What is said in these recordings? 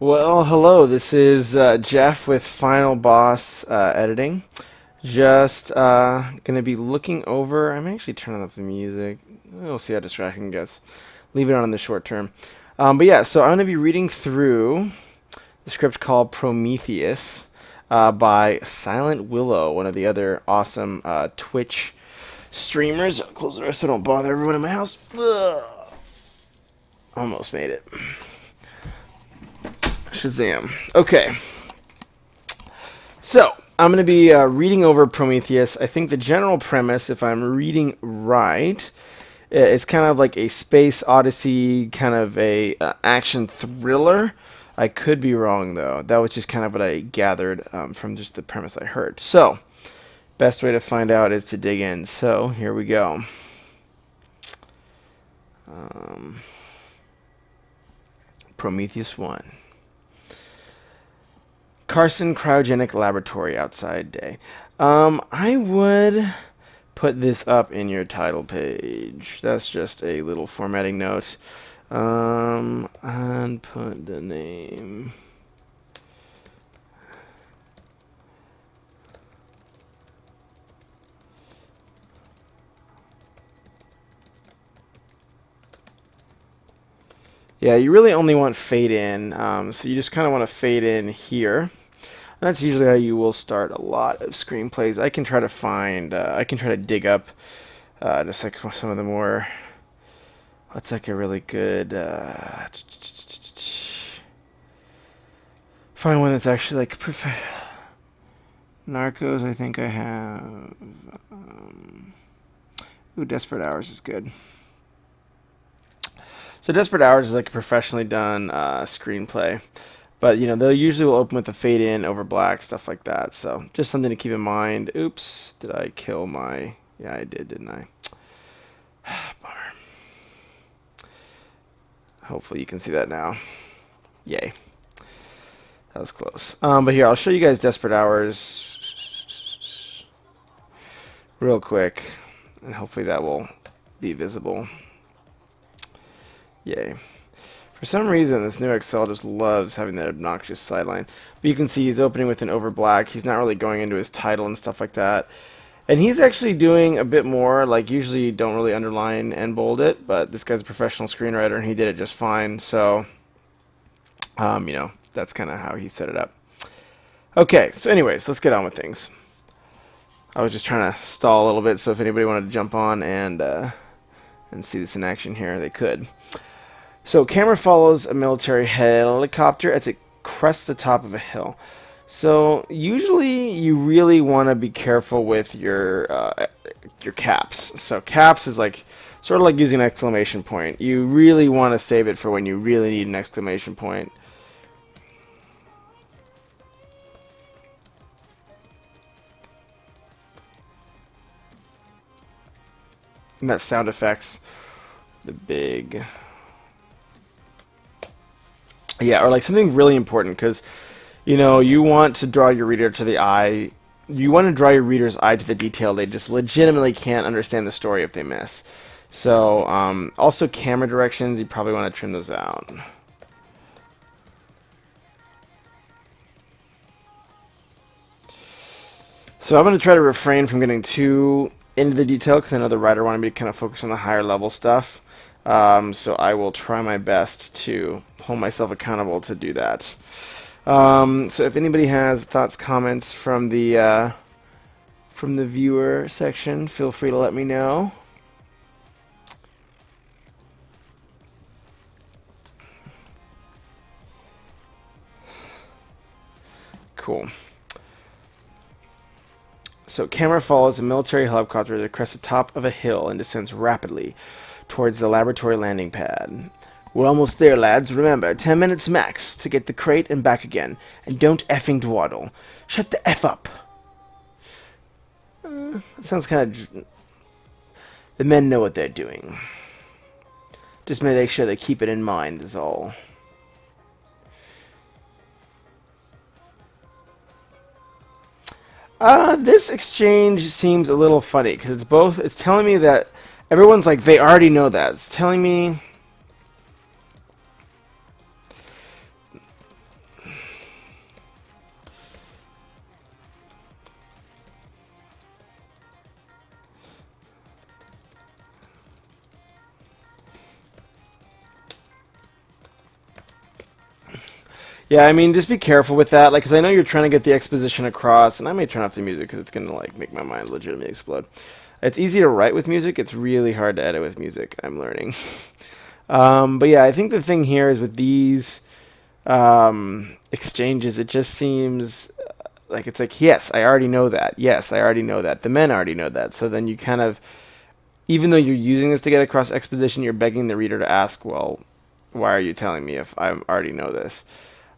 Well, hello, this is Jeff with Final Boss Editing. Just going to be looking over. I'm actually turning up the music. We'll see how distracting it gets. Leave it on in the short term. But yeah, so I'm going to be reading through the script called Prometheus by SilentWillow, one of the other awesome Twitch streamers. I'll close the door so I don't bother everyone in my house. Ugh. Almost made it. Shazam. Okay. So, I'm going to be reading over Prometheus. I think the general premise, if I'm reading right, it's kind of like a space odyssey, kind of a action thriller. I could be wrong, though. That was just kind of what I gathered from just the premise I heard. So, best way to find out is to dig in. So, here we go. Prometheus 1. Carson Cryogenic Laboratory outside day. I would put this up in your title page. That's just a little formatting note. And put the name. Yeah, you really only want fade in, so you just kind of want to fade in here. And that's usually how you will start a lot of screenplays. I can try to find, I can try to dig up just like some of the more, what's like a really good, find one that's actually like, Narcos, I think I have. Ooh, Desperate Hours is good. So Desperate Hours is like a professionally done screenplay. But, you know, they usually will open with a fade in over black, stuff like that. So just something to keep in mind. Oops, did I kill my... Yeah, I did, didn't I? Bummer. Hopefully you can see that now. Yay. That was close. But here, I'll show you guys Desperate Hours real quick. And hopefully that will be visible. Yay. For some reason, this new Excel just loves having that obnoxious sideline. But you can see he's opening with an over black. He's not really going into his title and stuff like that. And he's actually doing a bit more. Like, usually you don't really underline and bold it. But this guy's a professional screenwriter, and he did it just fine. So, you know, that's kind of how he set it up. Okay, so anyways, let's get on with things. I was just trying to stall a little bit, so if anybody wanted to jump on and see this in action here, they could. So, camera follows a military helicopter as it crests the top of a hill. So, usually you really want to be careful with your caps. So, caps is like sort of like using an exclamation point. You really want to save it for when you really need an exclamation point. And that sound effects, the big... Yeah, or like something really important, because, you know, you want to draw your reader to the eye. You want to draw your reader's eye to the detail. They just legitimately can't understand the story if they miss. So, also camera directions, you probably want to trim those out. So I'm going to try to refrain from getting too into the detail, because I know the writer wanted me to kind of focus on the higher level stuff. So I will try my best to hold myself accountable to do that. So if anybody has thoughts, comments from the viewer section, feel free to let me know. Cool. So camera follows a military helicopter that crests the top of a hill and descends rapidly towards the laboratory landing pad. We're almost there, lads. Remember, 10 minutes max to get the crate and back again. And don't effing dawdle. Shut the F up. That sounds kind of... The men know what they're doing. Just make sure they keep it in mind, is all. This exchange seems a little funny, because it's telling me that everyone's like, they already know that. It's telling me Yeah, I mean, just be careful with that, like, because I know you're trying to get the exposition across, and I may turn off the music because it's gonna like make my mind legitimately explode. It's easy to write with music; it's really hard to edit with music. I'm learning. But yeah, I think the thing here is with these exchanges, it just seems like it's like, yes, I already know that. Yes, I already know that. The men already know that. So then you kind of, even though you're using this to get across exposition, you're begging the reader to ask, well, why are you telling me if I already know this?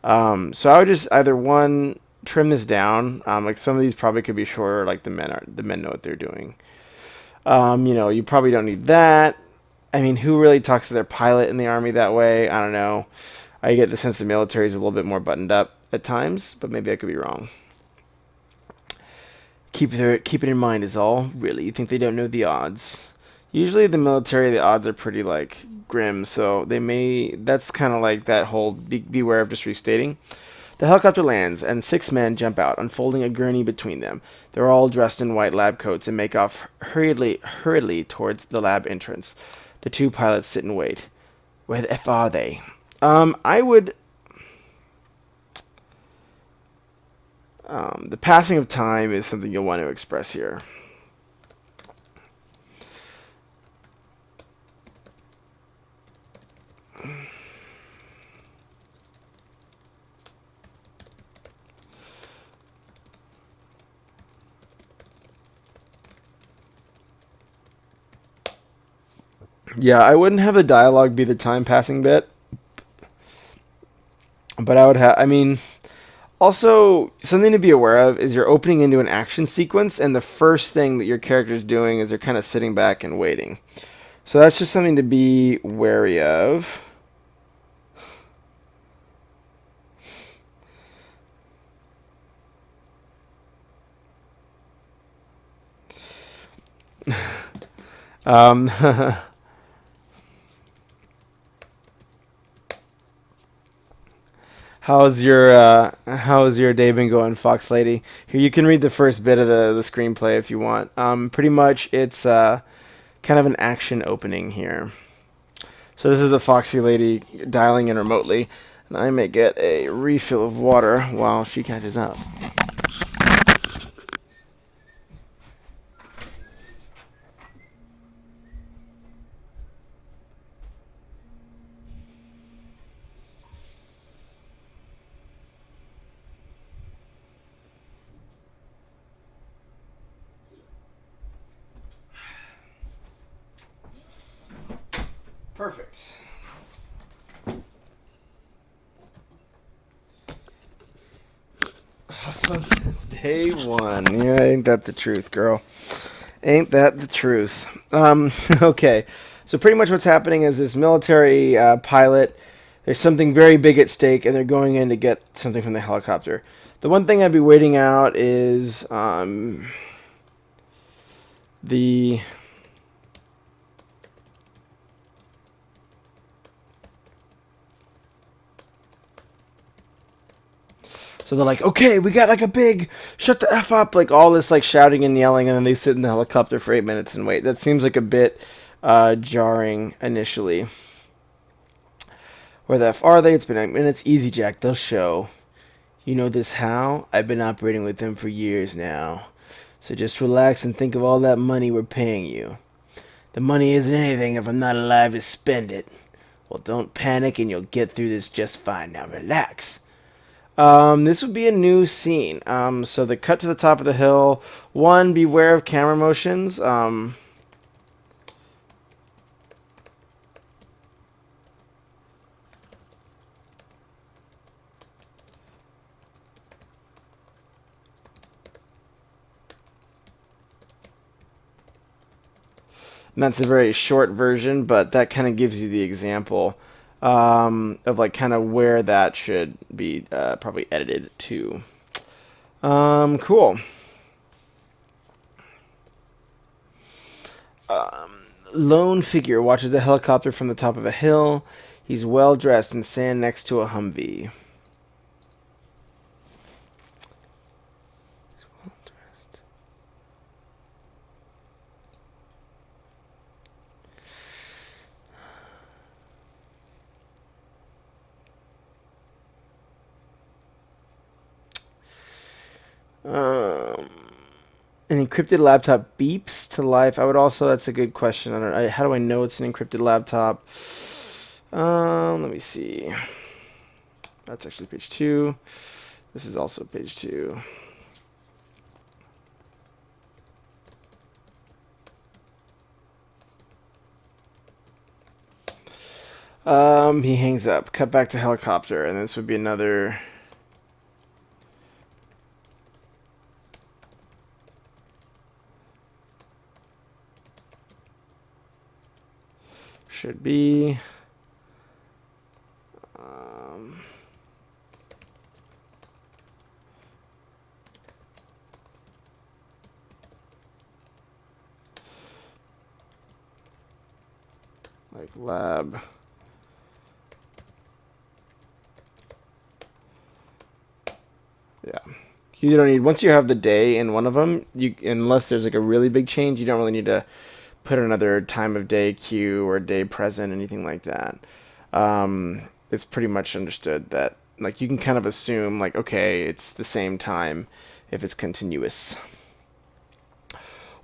So I would just either one trim this down. Like some of these probably could be shorter. Like the men know what they're doing. You probably don't need that. I mean, who really talks to their pilot in the army that way? I don't know. I get the sense the military is a little bit more buttoned up at times, but maybe I could be wrong. Keep it in mind is all. Really, you think they don't know the odds? Usually, the military, the odds are pretty like grim, so they may. That's kind of like that whole beware of just restating. The helicopter lands, and 6 men jump out, unfolding a gurney between them. They're all dressed in white lab coats and make off hurriedly towards the lab entrance. The 2 pilots sit and wait. Where the F are they? I would. The passing of time is something you'll want to express here. Yeah, I wouldn't have the dialogue be the time passing bit, but I would have. I mean, also, something to be aware of is you're opening into an action sequence, and the first thing that your character's doing is they're kind of sitting back and waiting. So that's just something to be wary of. Um, how's your day been going, Fox Lady? Here, you can read the first bit of the screenplay if you want. Pretty much, it's kind of an action opening here. So this is the Foxy Lady dialing in remotely, and I may get a refill of water while she catches up. Perfect. Fun since day one. Yeah, ain't that the truth, girl? Ain't that the truth? Okay. So pretty much what's happening is this military pilot. There's something very big at stake, and they're going in to get something from the helicopter. The one thing I'd be waiting out is the So they're like, okay, we got like a big, shut the F up, like all this like shouting and yelling, and then they sit in the helicopter for 8 minutes and wait. That seems like a bit jarring initially. Where the F are they? It's been 8 minutes. Easy, Jack, they'll show. You know this how? I've been operating with them for years now. So just relax and think of all that money we're paying you. The money isn't anything if I'm not alive to spend it. Well, don't panic and you'll get through this just fine. Now relax. This would be a new scene. So the cut to the top of the hill. One, beware of camera motions. And that's a very short version, but that kind of gives you the example of like kind of where that should be probably edited to. Cool. Lone figure watches a helicopter from the top of a hill. He's well dressed and stand next to a Humvee. Um, an encrypted laptop beeps to life. I would also. That's a good question. How do I know it's an encrypted laptop? Let me see. That's actually page 2. This is also page 2. He hangs up. Cut back to helicopter, and this would be another. Should be. Like lab. Yeah. You don't need, once you have the day in one of them, unless there's like a really big change, you don't really need to put another time of day cue or day present, anything like that. It's pretty much understood that like you can kind of assume like, okay, it's the same time if it's continuous.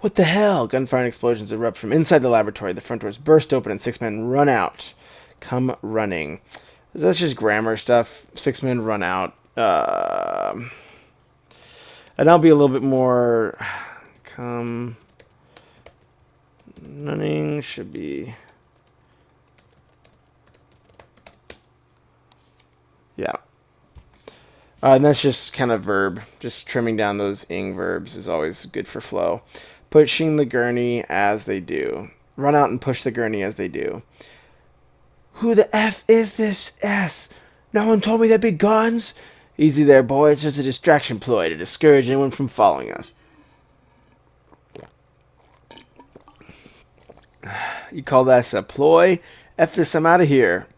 What the hell? Gunfire and explosions erupt from inside the laboratory. The front doors burst open and 6 men run out. Come running. That's just grammar stuff. 6 men run out. And I'll be a little bit more. Come running should be. Yeah. And that's just kind of verb. Just trimming down those ing verbs is always good for flow. Pushing the gurney as they do. Run out and push the gurney as they do. Who the F is this S? No one told me there'd be guns. Easy there, boy. It's just a distraction ploy to discourage anyone from following us. You call that a ploy? F this, I'm out of here.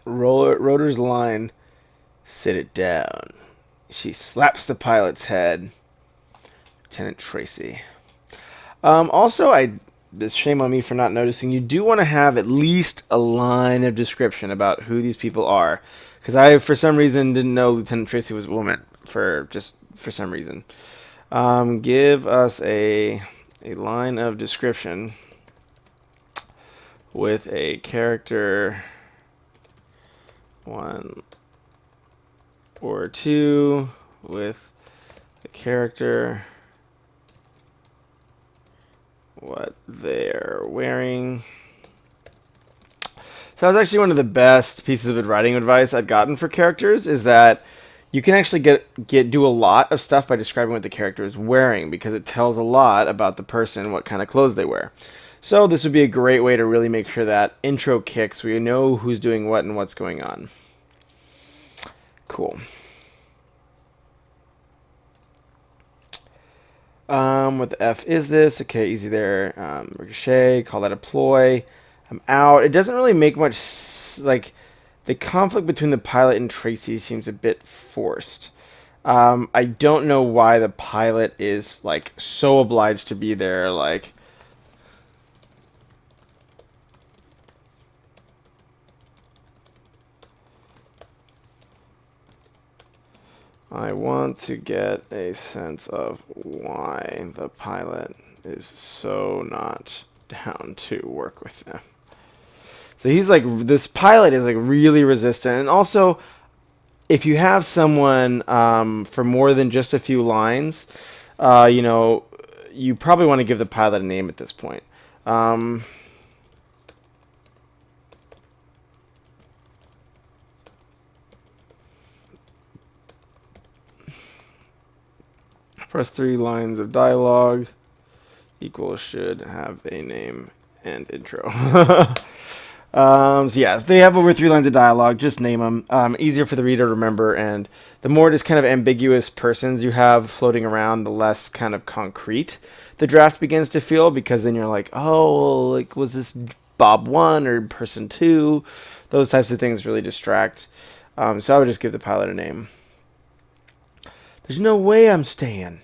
Rotor's line. Sit it down. She slaps the pilot's head. Lieutenant Traci. Also, this shame on me for not noticing. You do want to have at least a line of description about who these people are, because I, for some reason, didn't know Lieutenant Traci was a woman. For some reason, give us a line of description with a character 1 or 2 with a character. What they're wearing. So that was actually one of the best pieces of writing advice I'd gotten for characters, is that you can actually do a lot of stuff by describing what the character is wearing, because it tells a lot about the person, what kind of clothes they wear. So this would be a great way to really make sure that intro kicks, we know who's doing what and what's going on. Cool. What the F is this? Okay, easy there. Ricochet, call that a ploy. I'm out. It doesn't really make much, like, the conflict between the pilot and Traci seems a bit forced. I don't know why the pilot is, like, so obliged to be there, like... I want to get a sense of why the pilot is so not down to work with them. So he's like, this pilot is like really resistant. And also, if you have someone for more than just a few lines, you probably want to give the pilot a name at this point. Press 3 lines of dialogue equals should have a name and intro. So yes, they have over 3 lines of dialogue. Just name them. Easier for the reader to remember, and the more just kind of ambiguous persons you have floating around, the less kind of concrete the draft begins to feel, because then you're like, oh, like, was this Bob 1 or person 2? Those types of things really distract. So I would just give the pilot a name. There's no way I'm staying.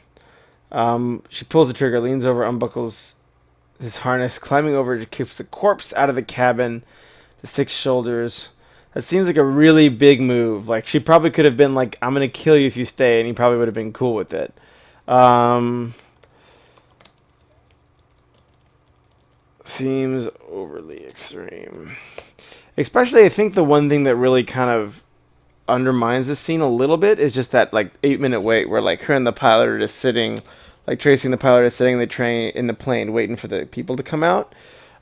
She pulls the trigger, leans over, unbuckles his harness, climbing over to keep the corpse out of the cabin. The 6 shoulders That seems like a really big move. Like, she probably could have been like, I'm going to kill you if you stay, and he probably would have been cool with it. Seems overly extreme. Especially, I think the one thing that really kind of undermines this scene a little bit is just that like 8 minute wait where like her and the pilot are just sitting, like Traci and the pilot are sitting in the train in the plane waiting for the people to come out.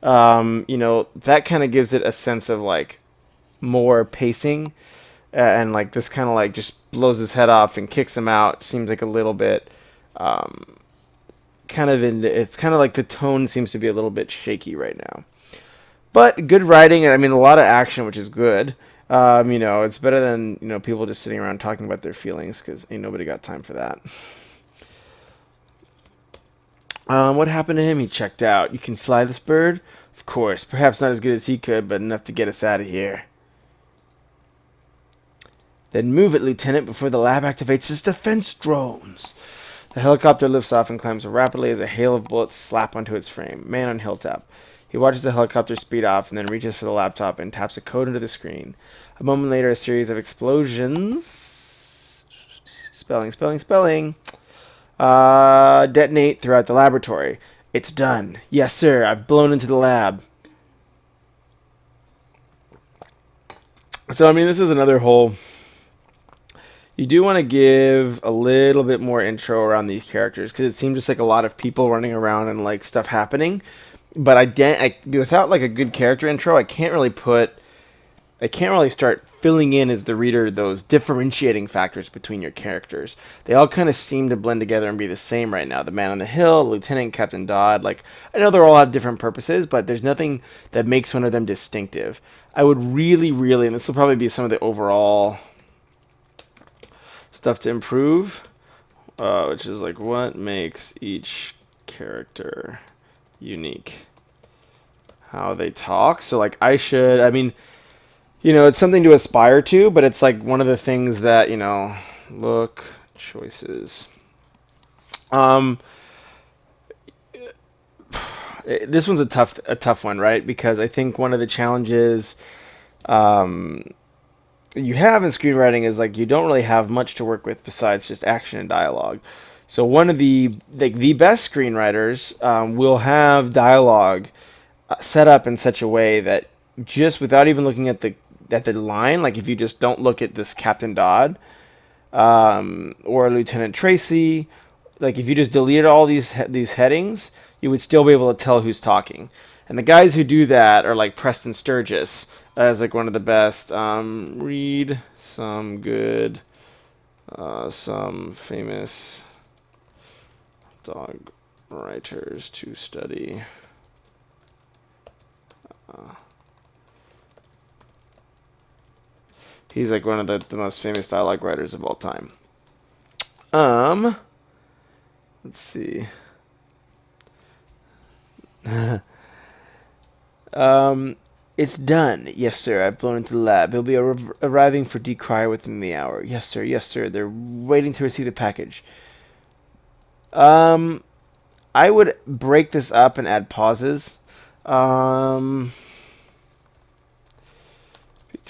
You know, that kind of gives it a sense of like more pacing, and like this kind of like just blows his head off and kicks him out. Seems like a little bit kind of in. It's kind of like the tone seems to be a little bit shaky right now. But good writing. I mean, a lot of action, which is good. You know, it's better than people just sitting around talking about their feelings because ain't nobody got time for that. What happened to him? He checked out. You can fly this bird? Of course. Perhaps not as good as he could, but enough to get us out of here. Then move it, Lieutenant, before the lab activates its defense drones. The helicopter lifts off and climbs rapidly as a hail of bullets slap onto its frame. Man on hilltop. He watches the helicopter speed off and then reaches for the laptop and taps a code into the screen. A moment later, a series of explosions. Spelling. Detonate throughout the laboratory. It's done. Yes, sir. I've blown into the lab. So, I mean, this is another whole... You do want to give a little bit more intro around these characters because it seems just like a lot of people running around and like stuff happening. But without like a good character intro, I can't really start filling in as the reader those differentiating factors between your characters. They all kind of seem to blend together and be the same right now. The man on the hill, Lieutenant, Captain Dodd. Like, I know they all have different purposes, but there's nothing that makes one of them distinctive. I would really, and this will probably be some of the overall stuff to improve, which is like what makes each character unique. How they talk. So like I mean, it's something to aspire to, but it's like one of the things that, look, choices. This one's a tough one, right? Because I think one of the challenges you have in screenwriting is like you don't really have much to work with besides just action and dialogue. So one of the best screenwriters will have dialogue set up in such a way that just without even looking at the line, like if you just don't look at this Captain Dodd or Lieutenant Traci, like if you just deleted all these headings, you would still be able to tell who's talking. And the guys who do that are like Preston Sturgis as like one of the best. Read some good, some famous dog writers to study. He's like one of the most famous dialogue writers of all time. Let's see. It's done. Yes, sir. I've blown into the lab. He'll be arriving for decry within the hour. Yes, sir. Yes, sir. They're waiting to receive the package. I would break this up and add pauses.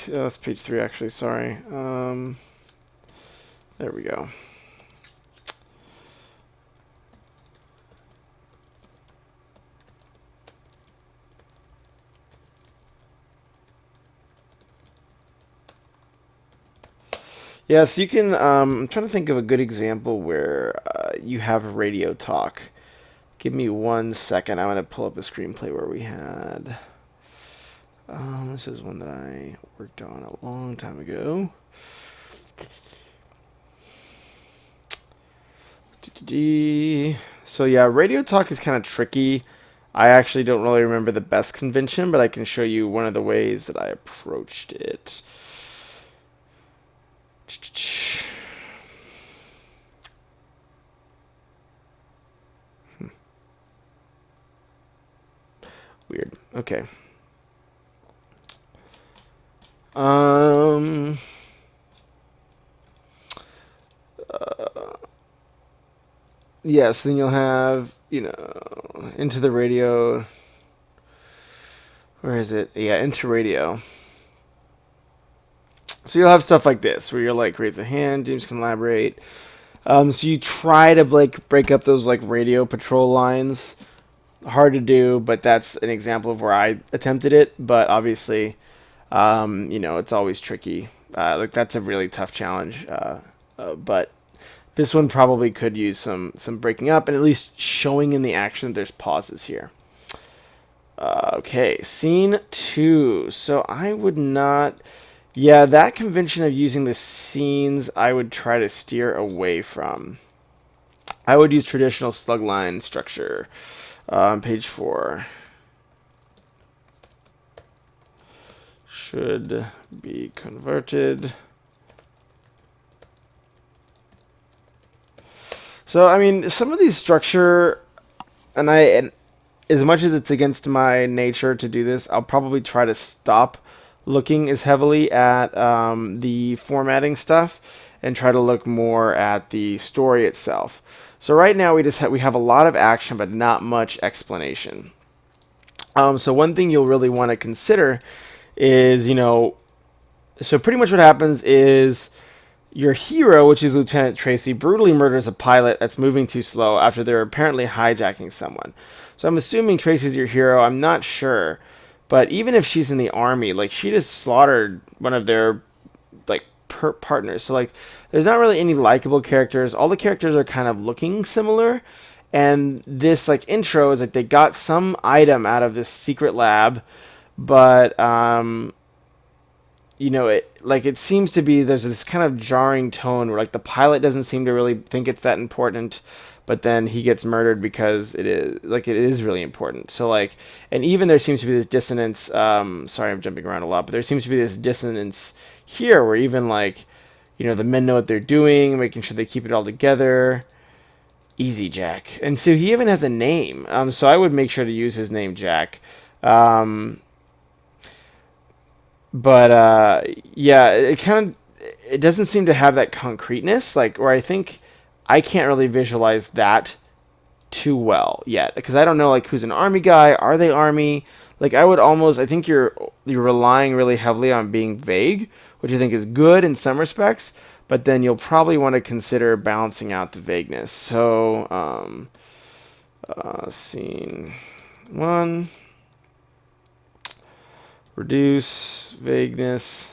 That's page 3, actually. Sorry. There we go. Yeah, so you can, I'm trying to think of a good example where you have radio talk. Give me 1 second. I'm going to pull up a screenplay where we had, this is one that I worked on a long time ago. So yeah, radio talk is kind of tricky. I actually don't really remember the best convention, but I can show you one of the ways that I approached it. Weird. Okay. Yes, then you'll have, into the radio. Where is it? Yeah, into radio. So you'll have stuff like this where you're like raise a hand, James can elaborate. So you try to like break up those like radio patrol lines. Hard to do, but that's an example of where I attempted it. But obviously, you know, it's always tricky. Like that's a really tough challenge. But this one probably could use some breaking up and at least showing in the action that there's pauses here. Okay, scene 2. So I would not. Yeah, that convention of using the scenes, I would try to steer away from. I would use traditional slugline structure on page 4. Should be converted. So, I mean, some of these structure, and as much as it's against my nature to do this, I'll probably try to stop looking as heavily at the formatting stuff and try to look more at the story itself. So right now we have a lot of action but not much explanation. So one thing you'll really want to consider is, you know, so pretty much what happens is your hero, which is Lieutenant Traci, brutally murders a pilot that's moving too slow after they're apparently hijacking someone. So I'm assuming Traci's your hero. I'm not sure. But even if she's in the army, like she just slaughtered one of their like partners. So like there's not really any likable characters. All the characters are kind of looking similar. And this like intro is like they got some item out of this secret lab, but you know, it seems to be there's this kind of jarring tone where like the pilot doesn't seem to really think it's that important, but then he gets murdered because it is really important. So like, and even there seems to be this dissonance. Sorry, I'm jumping around a lot, but there seems to be this dissonance here where even like, you know, the men know what they're doing, making sure they keep it all together. Easy Jack, and so he even has a name. So I would make sure to use his name Jack. But yeah, it doesn't seem to have that concreteness, like, or I think I can't really visualize that too well yet because I don't know like who's an army guy. Are they army? Like I think you're relying really heavily on being vague, which I think is good in some respects, but then you'll probably want to consider balancing out the vagueness. So scene 1. Reduce vagueness.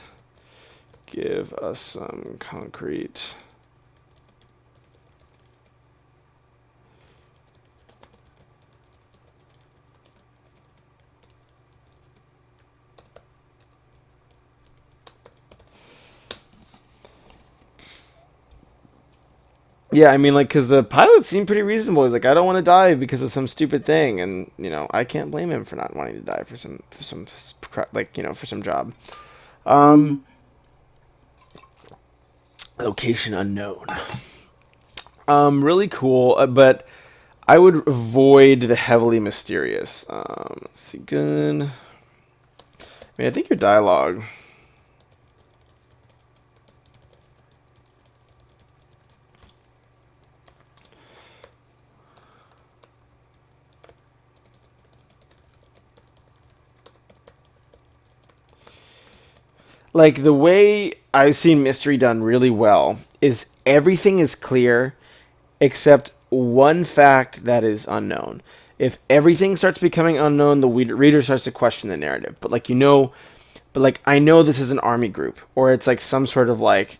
Give us some concrete. Yeah, I mean, like, because the pilot seemed pretty reasonable. He's like, I don't want to die because of some stupid thing, and you know, I can't blame him for not wanting to die for some like, you know, for some job. Um, Location unknown. Really cool, but I would avoid the heavily mysterious. Let's see, good. I mean, I think your dialogue. Like the way I've seen mystery done really well is everything is clear except one fact that is unknown. If everything starts becoming unknown, the reader starts to question the narrative. But like, you know, but like I know this is an army group or it's like some sort of like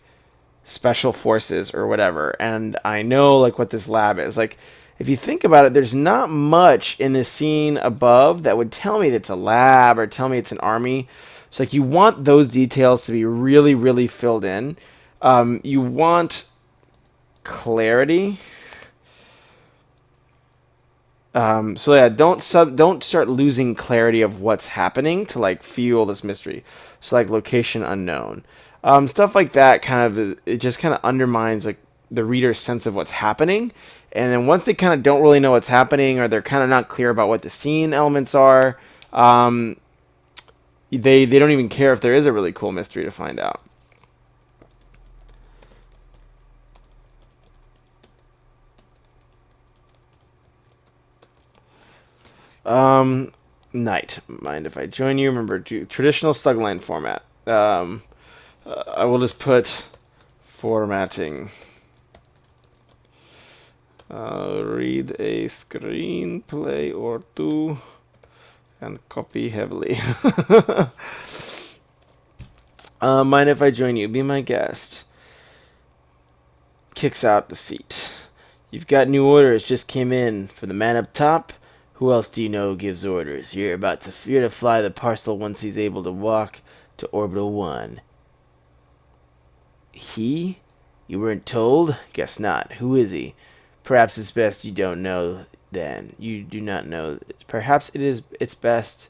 special forces or whatever, and I know like what this lab is. Like if you think about it, there's not much in the scene above that would tell me that it's a lab or tell me it's an army. So like you want those details to be really, really filled in. You want clarity. So yeah, don't start losing clarity of what's happening to like fuel this mystery. So like location unknown, stuff like that. Kind of it just kind of undermines like the reader's sense of what's happening. And then once they kind of don't really know what's happening or they're kind of not clear about what the scene elements are, they don't even care if there is a really cool mystery to find out. Knight, mind if I join you? Remember, traditional slugline format. I will just put formatting. Read a screenplay or two and copy heavily. Mind if I join you? Be my guest. Kicks out the seat. You've got new orders. Just came in for the man up top. Who else do you know gives orders? You're to fly the parcel once he's able to walk to Orbital 1. He? You weren't told? Guess not. Who is he? Perhaps it's best you don't know then. You do not know. Perhaps it's best,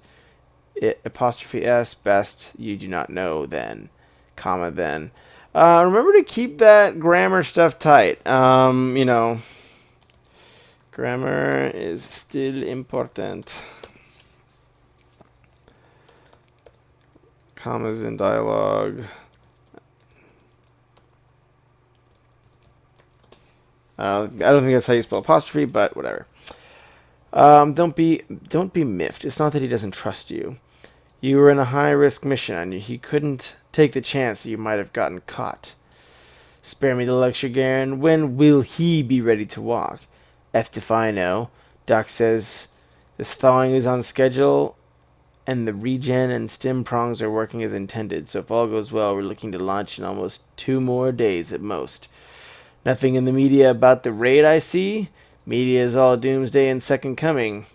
apostrophe S, best you do not know then, comma then. Remember to keep that grammar stuff tight. You know, grammar is still important. Commas in dialogue. I don't think that's how you spell apostrophe, but whatever. Don't be miffed. It's not that he doesn't trust you. You were in a high-risk mission, and he couldn't take the chance that you might have gotten caught. Spare me the lecture, Garen. When will he be ready to walk? F if I know. Doc says this thawing is on schedule, and the regen and stim prongs are working as intended. So if all goes well, we're looking to launch in almost 2 more days at most. Nothing in the media about the raid I see. Media is all doomsday and second coming.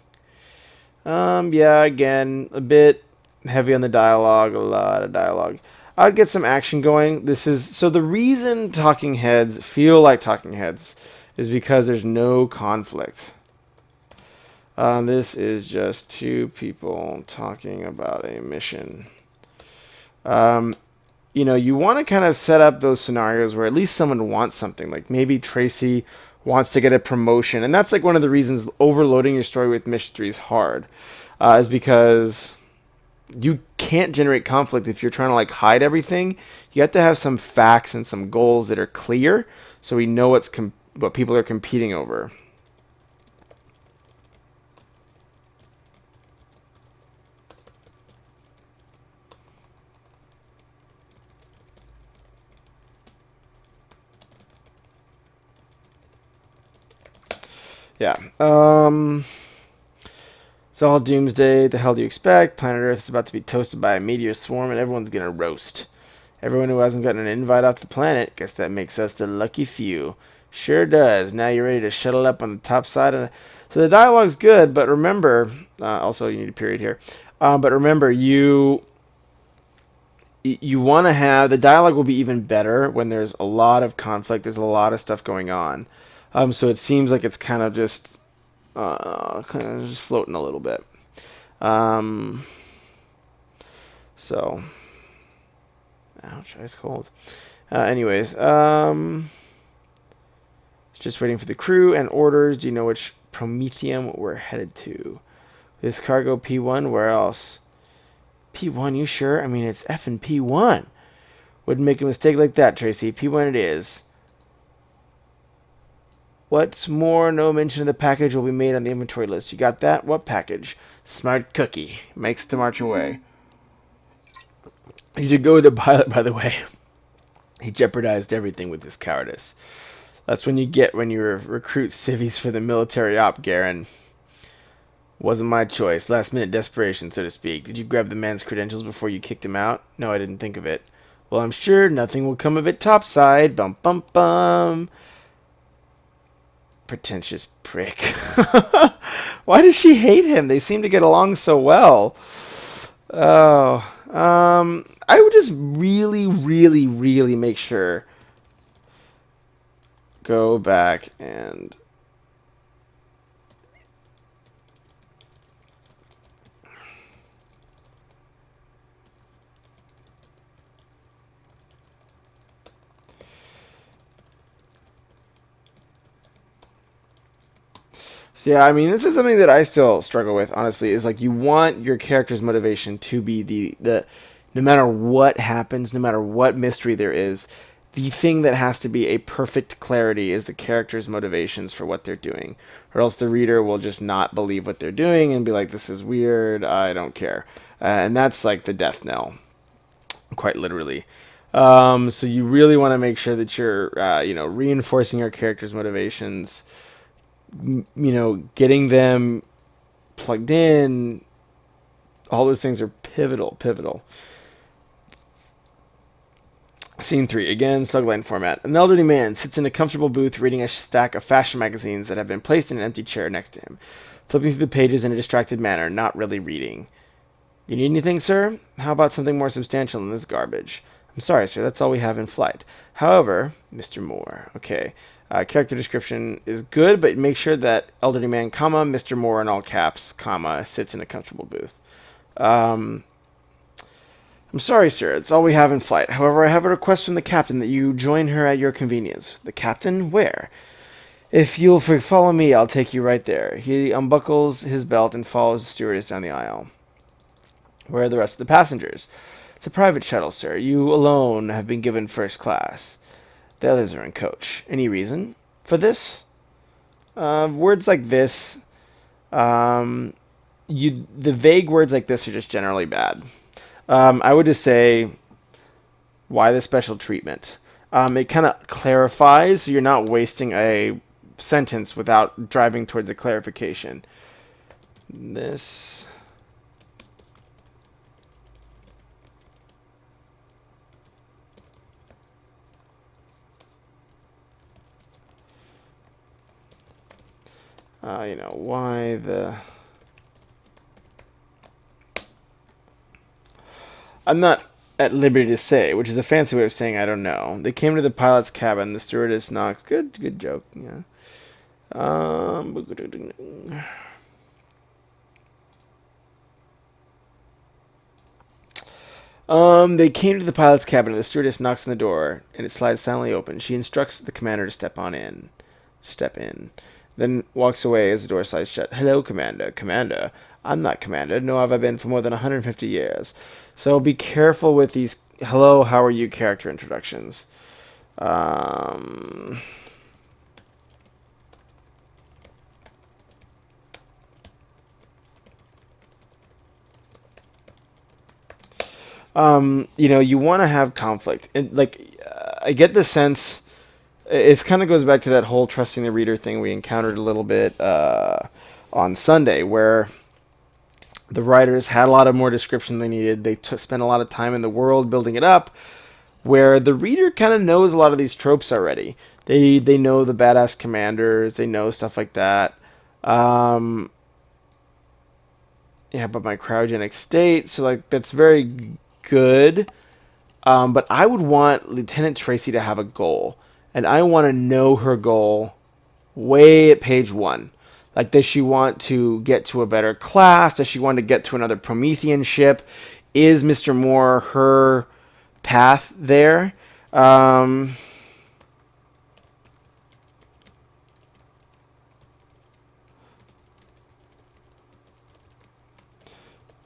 Yeah, again, a bit heavy on the dialogue, a lot of dialogue. I'd get some action going. So the reason talking heads feel like talking heads is because there's no conflict. This is just 2 people talking about a mission. You know, you want to kind of set up those scenarios where at least someone wants something. Like maybe Traci wants to get a promotion. And that's like one of the reasons overloading your story with mystery is hard. Is because you can't generate conflict if you're trying to like hide everything. You have to have some facts and some goals that are clear so we know what people are competing over. Yeah. It's all doomsday. The hell do you expect? Planet Earth is about to be toasted by a meteor swarm, and everyone's gonna roast. Everyone who hasn't gotten an invite off the planet, guess that makes us the lucky few. Sure does. Now you're ready to shuttle up on the top side. So the dialogue's good, but remember, also you need a period here. But remember, you want to have the dialogue will be even better when there's a lot of conflict. There's a lot of stuff going on. So it seems like it's kind of just floating a little bit. So, ouch, ice cold. Anyways, just waiting for the crew and orders. Do you know which Prometheus we're headed to? This cargo P1, where else? P1, you sure? I mean, it's effing P1. Wouldn't make a mistake like that, Traci. P1 it is. What's more, no mention of the package will be made on the inventory list. You got that? What package? Smart cookie. Makes to march away. You should go with the pilot, by the way. He jeopardized everything with his cowardice. That's when you get when you recruit civvies for the military op, Garen. Wasn't my choice. Last minute desperation, so to speak. Did you grab the man's credentials before you kicked him out? No, I didn't think of it. Well, I'm sure nothing will come of it topside. Bum bum bum. Pretentious prick. Why does she hate him? They seem to get along so well. Oh, I would just really, really, really make sure. Go back and so yeah, I mean, this is something that I still struggle with, honestly, is like you want your character's motivation to be the no matter what happens, no matter what mystery there is, the thing that has to be a perfect clarity is the character's motivations for what they're doing. Or else the reader will just not believe what they're doing and be like, this is weird, I don't care. And that's like the death knell, quite literally. So you really want to make sure that you're, reinforcing your character's motivations. Getting them plugged in. All those things are pivotal, pivotal. Scene 3, again, slugline format. An elderly man sits in a comfortable booth reading a stack of fashion magazines that have been placed in an empty chair next to him, flipping through the pages in a distracted manner, not really reading. You need anything, sir? How about something more substantial than this garbage? I'm sorry, sir, that's all we have in flight. However, Mr. Moore, okay. Character description is good, but make sure that elderly man, comma, Mr. Moore in all caps, comma, sits in a comfortable booth. I'm sorry, sir. It's all we have in flight. However, I have a request from the captain that you join her at your convenience. The captain? Where? If you'll follow me, I'll take you right there. He unbuckles his belt and follows the stewardess down the aisle. Where are the rest of the passengers? It's a private shuttle, sir. You alone have been given first class. The others are in coach. Any reason for this? Words like this, the vague words like this are just generally bad. I would just say, why the special treatment? It kind of clarifies, so you're not wasting a sentence without driving towards a clarification. This. Why the... I'm not at liberty to say, which is a fancy way of saying I don't know. They came to the pilot's cabin. The stewardess knocked. Good joke. Yeah. They came to the pilot's cabin. The stewardess knocks on the door, and it slides silently open. She instructs the commander to step in. Then walks away as the door slides shut. Hello, Commander. Commander. I'm not Commander, nor have I been for more than 150 years. So be careful with these hello, how are you character introductions. You want to have conflict. And, I get the sense, it kind of goes back to that whole trusting the reader thing we encountered a little bit on Sunday, where the writers had a lot of more description than they needed. They spent a lot of time in the world building it up, where the reader kind of knows a lot of these tropes already. They know the badass commanders. They know stuff like that. Yeah, but my cryogenic state. So, that's very good. But I would want Lieutenant Traci to have a goal. And I want to know her goal way at page 1. Does she want to get to a better class? Does she want to get to another Promethean ship? Is Mr. Moore her path there?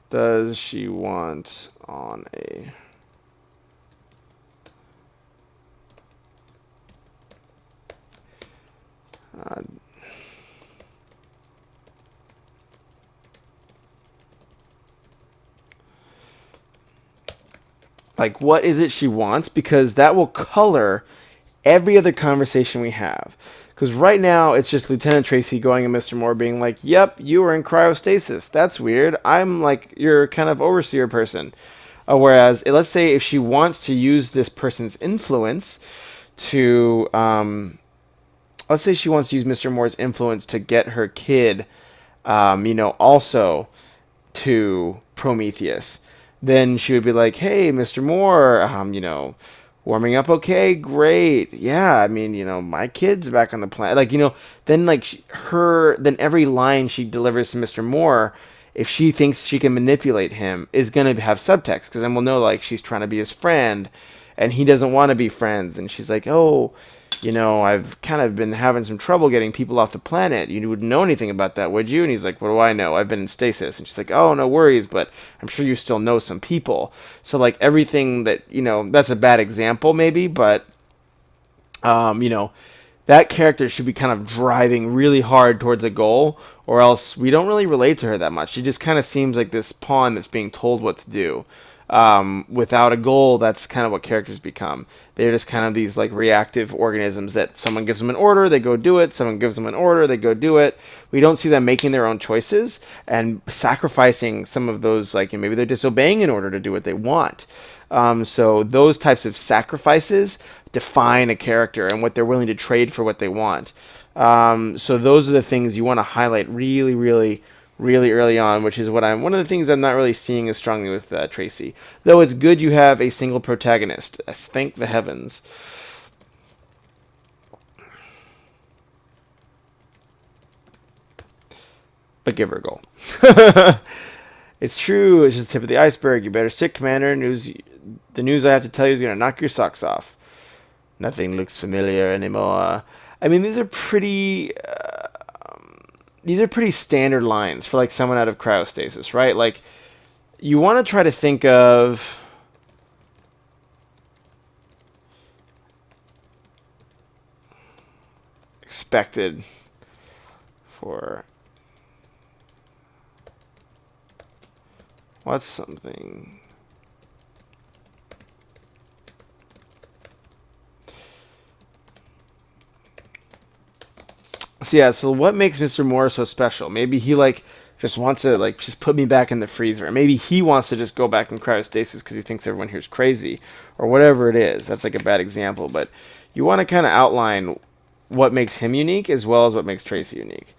Does she want on a... what is it she wants? Because that will color every other conversation we have. Because right now, it's just Lieutenant Traci going and Mr. Moore being like, yep, you were in cryostasis. That's weird. I'm your kind of overseer person. Whereas, let's say if she wants to use this person's influence to... let's say she wants to use Mr. Moore's influence to get her kid, also to Prometheus. Then she would be like, hey, Mr. Moore, warming up okay? Great. Yeah, my kid's back on the planet. Then then every line she delivers to Mr. Moore, if she thinks she can manipulate him, is going to have subtext. Because then we'll know, she's trying to be his friend, and he doesn't want to be friends. And she's like, oh... I've kind of been having some trouble getting people off the planet. You wouldn't know anything about that, would you? And he's like, what do I know? I've been in stasis. And she's like, oh, no worries, but I'm sure you still know some people. So, everything that, that's a bad example maybe, but, that character should be kind of driving really hard towards a goal, or else we don't really relate to her that much. She just kind of seems like this pawn that's being told what to do. Without a goal, that's kind of what characters become. They're just kind of these like reactive organisms that someone gives them an order, they go do it. Someone gives them an order, they go do it. We don't see them making their own choices and sacrificing some of those, like maybe they're disobeying in order to do what they want. So those types of sacrifices define a character and what they're willing to trade for what they want. So those are the things you want to highlight really early on, which is one of the things I'm not really seeing as strongly with Traci. Though it's good you have a single protagonist. Thank the heavens. But give her a goal. It's true. It's just the tip of the iceberg. You better sit, Commander. The news I have to tell you is going to knock your socks off. Nothing looks familiar anymore. I mean, these are pretty standard lines for like someone out of cryostasis, right? Like, you want to try to think of expected for what's something. So yeah, so what makes Mr. Moore so special? Maybe he like just wants to like just put me back in the freezer. Maybe he wants to just go back in cryostasis because he thinks everyone here's crazy, or whatever it is. That's like a bad example, but you want to kind of outline what makes him unique as well as what makes Traci unique.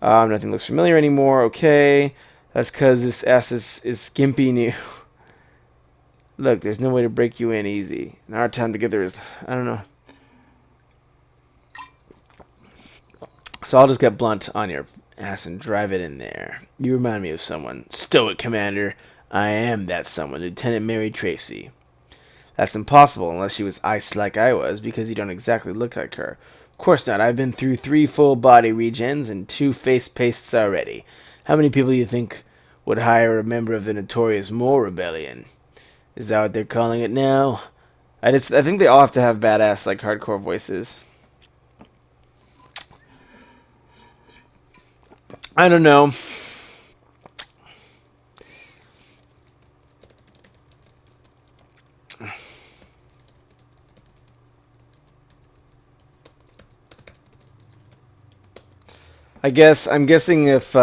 Nothing looks familiar anymore. Okay, that's because this S is skimpy new. Look, there's no way to break you in easy. And our time together is, I don't know. So I'll just get blunt on your ass and drive it in there. You remind me of someone. Stoic, Commander. I am that someone, Lieutenant Mary Traci. That's impossible unless she was iced like I was, because you don't exactly look like her. Of course not. I've been through 3 full body regens and 2 face pastes already. How many people do you think would hire a member of the notorious Moore Rebellion? Is that what they're calling it now? I think they all have to have badass, like, hardcore voices. I don't know. I'm guessing if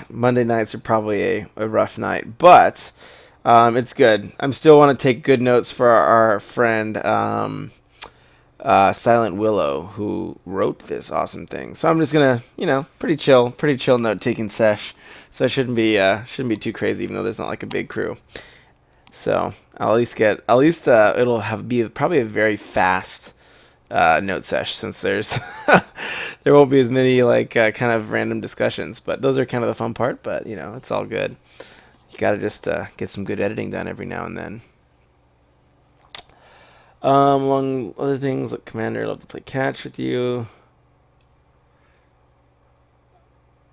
Monday nights are probably a rough night, but it's good. I'm still want to take good notes for our friend SilentWillow, who wrote this awesome thing. So I'm just gonna, pretty chill note taking sesh. So it shouldn't be too crazy, even though there's not like a big crew. So I'll at least it'll be probably a very fast note sesh, since there's there won't be as many like kind of random discussions. But those are kind of the fun part. But it's all good. You gotta just get some good editing done every now and then. Among other things, like Commander, I'd love to play catch with you.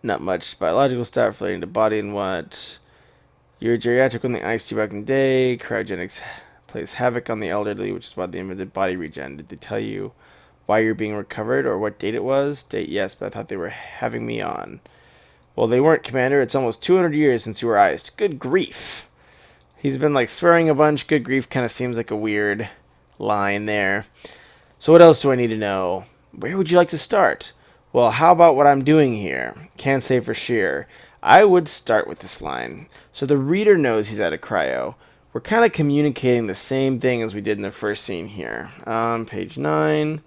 Not much biological stuff relating to body and what. You're geriatric when they iced you back in the day. Cryogenics plays havoc on the elderly, which is why they invented body regen. Did they tell you why you're being recovered or what date it was? Date, yes, but I thought they were having me on. Well, they weren't, Commander. It's almost 200 years since you were iced. Good grief. He's been like swearing a bunch. Good grief kind of seems like a weird line there. So what else do I need to know? Where would you like to start? Well, how about what I'm doing here? Can't say for sure. I would start with this line. So the reader knows he's at a cryo. We're kind of communicating the same thing as we did in the first scene here. Page 9.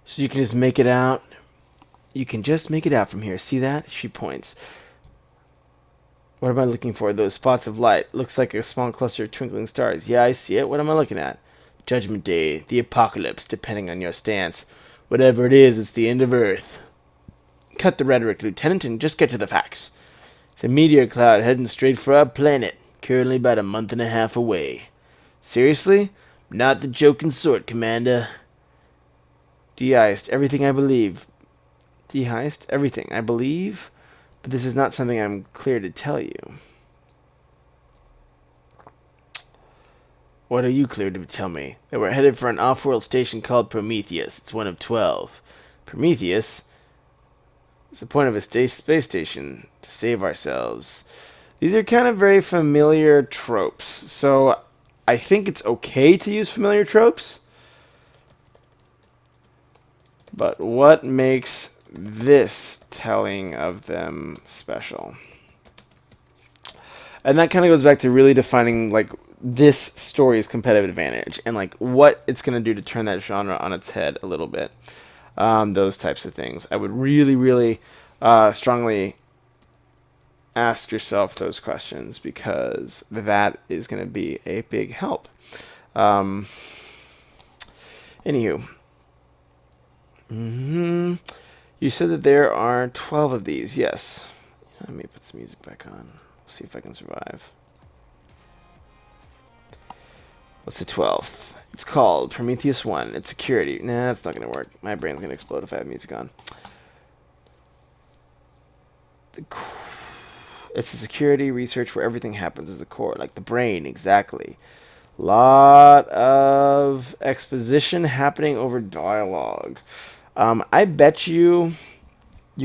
So you can just make it out. You can just make it out from here. See that? She points. What am I looking for? Those spots of light. Looks like a small cluster of twinkling stars. Yeah, I see it. What am I looking at? Judgment Day. The apocalypse, depending on your stance. Whatever it is, it's the end of Earth. Cut the rhetoric, Lieutenant, and just get to the facts. It's a meteor cloud heading straight for our planet. Currently about a month and a half away. Seriously? Not the joking sort, Commander. De-iced everything I believe. De-heist everything I believe? but this is not something I'm clear to tell you. What are you clear to tell me? That we're headed for an off-world station called Prometheus. It's one of 12. Prometheus? It's the point of a space station, to save ourselves. These are kind of very familiar tropes, so I think it's okay to use familiar tropes. But what makes this telling of them special? And that kind of goes back to really defining like this story's competitive advantage and like what it's going to do to turn that genre on its head a little bit. Those types of things. I would really, really strongly ask yourself those questions, because that is going to be a big help. Anywho. You said that there are 12 of these. Yes. Let me put some music back on. See if I can survive. What's the 12th? It's called Prometheus 1. It's security. Nah, it's not going to work. My brain's going to explode if I have music on. It's a security research where everything happens as the core. Like the brain, exactly. Lot of exposition happening over dialogue. I bet you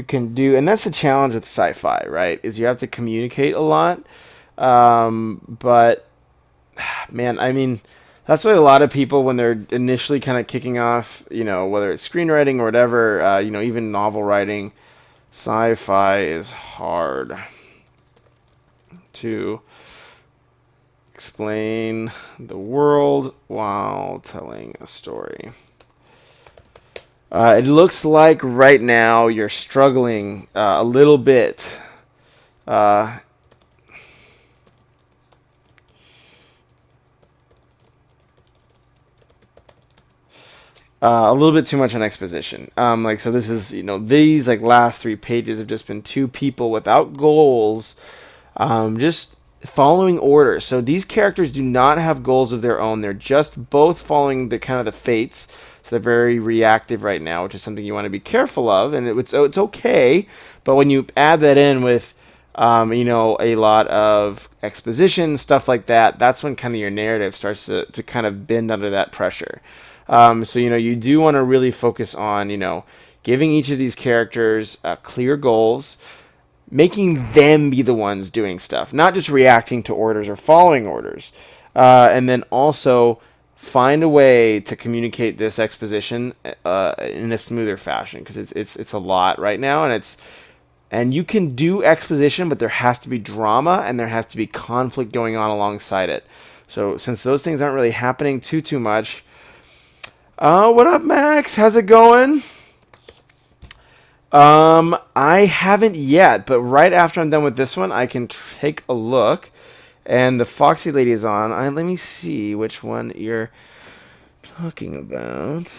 can do, and that's the challenge with sci-fi, right? Is you have to communicate a lot. But man, I mean, that's why a lot of people, when they're initially kind of kicking off, you know, whether it's screenwriting or whatever, you know, even novel writing, sci-fi is hard to explain the world while telling a story. It looks like right now you're struggling a little bit. A little bit too much on exposition. Like, so this is, you know, these like last 3 pages have just been 2 people without goals, just following orders. So these characters do not have goals of their own. They're just both following the kind of the fates. So they're very reactive right now, which is something you want to be careful of. And it's okay, but when you add that in with, you know, a lot of exposition, stuff like that, that's when kind of your narrative starts to kind of bend under that pressure. So, you know, you do want to really focus on, you know, giving each of these characters clear goals, making them be the ones doing stuff, not just reacting to orders or following orders. And then also find a way to communicate this exposition in a smoother fashion, because it's a lot right now, and you can do exposition, but there has to be drama and there has to be conflict going on alongside it. So since those things aren't really happening too much. What up, Max? How's it going? I haven't yet, but right after I'm done with this one, I can take a look. And the Foxy Lady is on. Let me see which one you're talking about.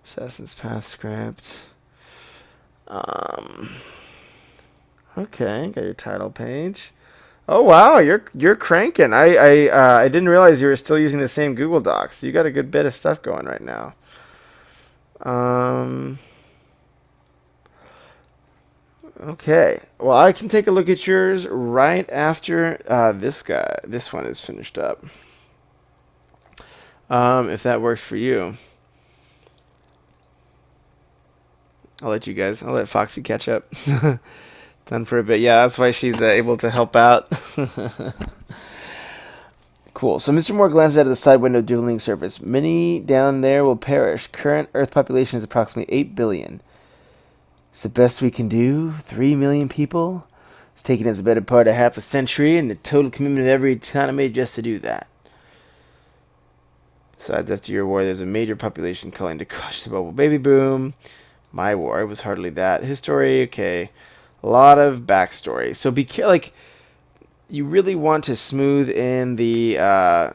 Assassin's Path script. Okay, got your title page. Oh wow, you're cranking. I didn't realize you were still using the same Google Docs. You got a good bit of stuff going right now. Okay. Well, I can take a look at yours right after this one is finished up. If that works for you. I'll let Foxy catch up. Done for a bit. Yeah, that's why she's able to help out. Cool. So Mr. Moore glances out of the side window, dueling surface. Many down there will perish. Current Earth population is approximately 8 billion. It's the best we can do. 3 million people. It's taken us a better part of half a century and the total commitment of every economy just to do that. Besides, after your war, there's a major population calling to crush the bubble baby boom. My war, it was hardly that. His story, okay. A lot of backstory. So you really want to smooth in the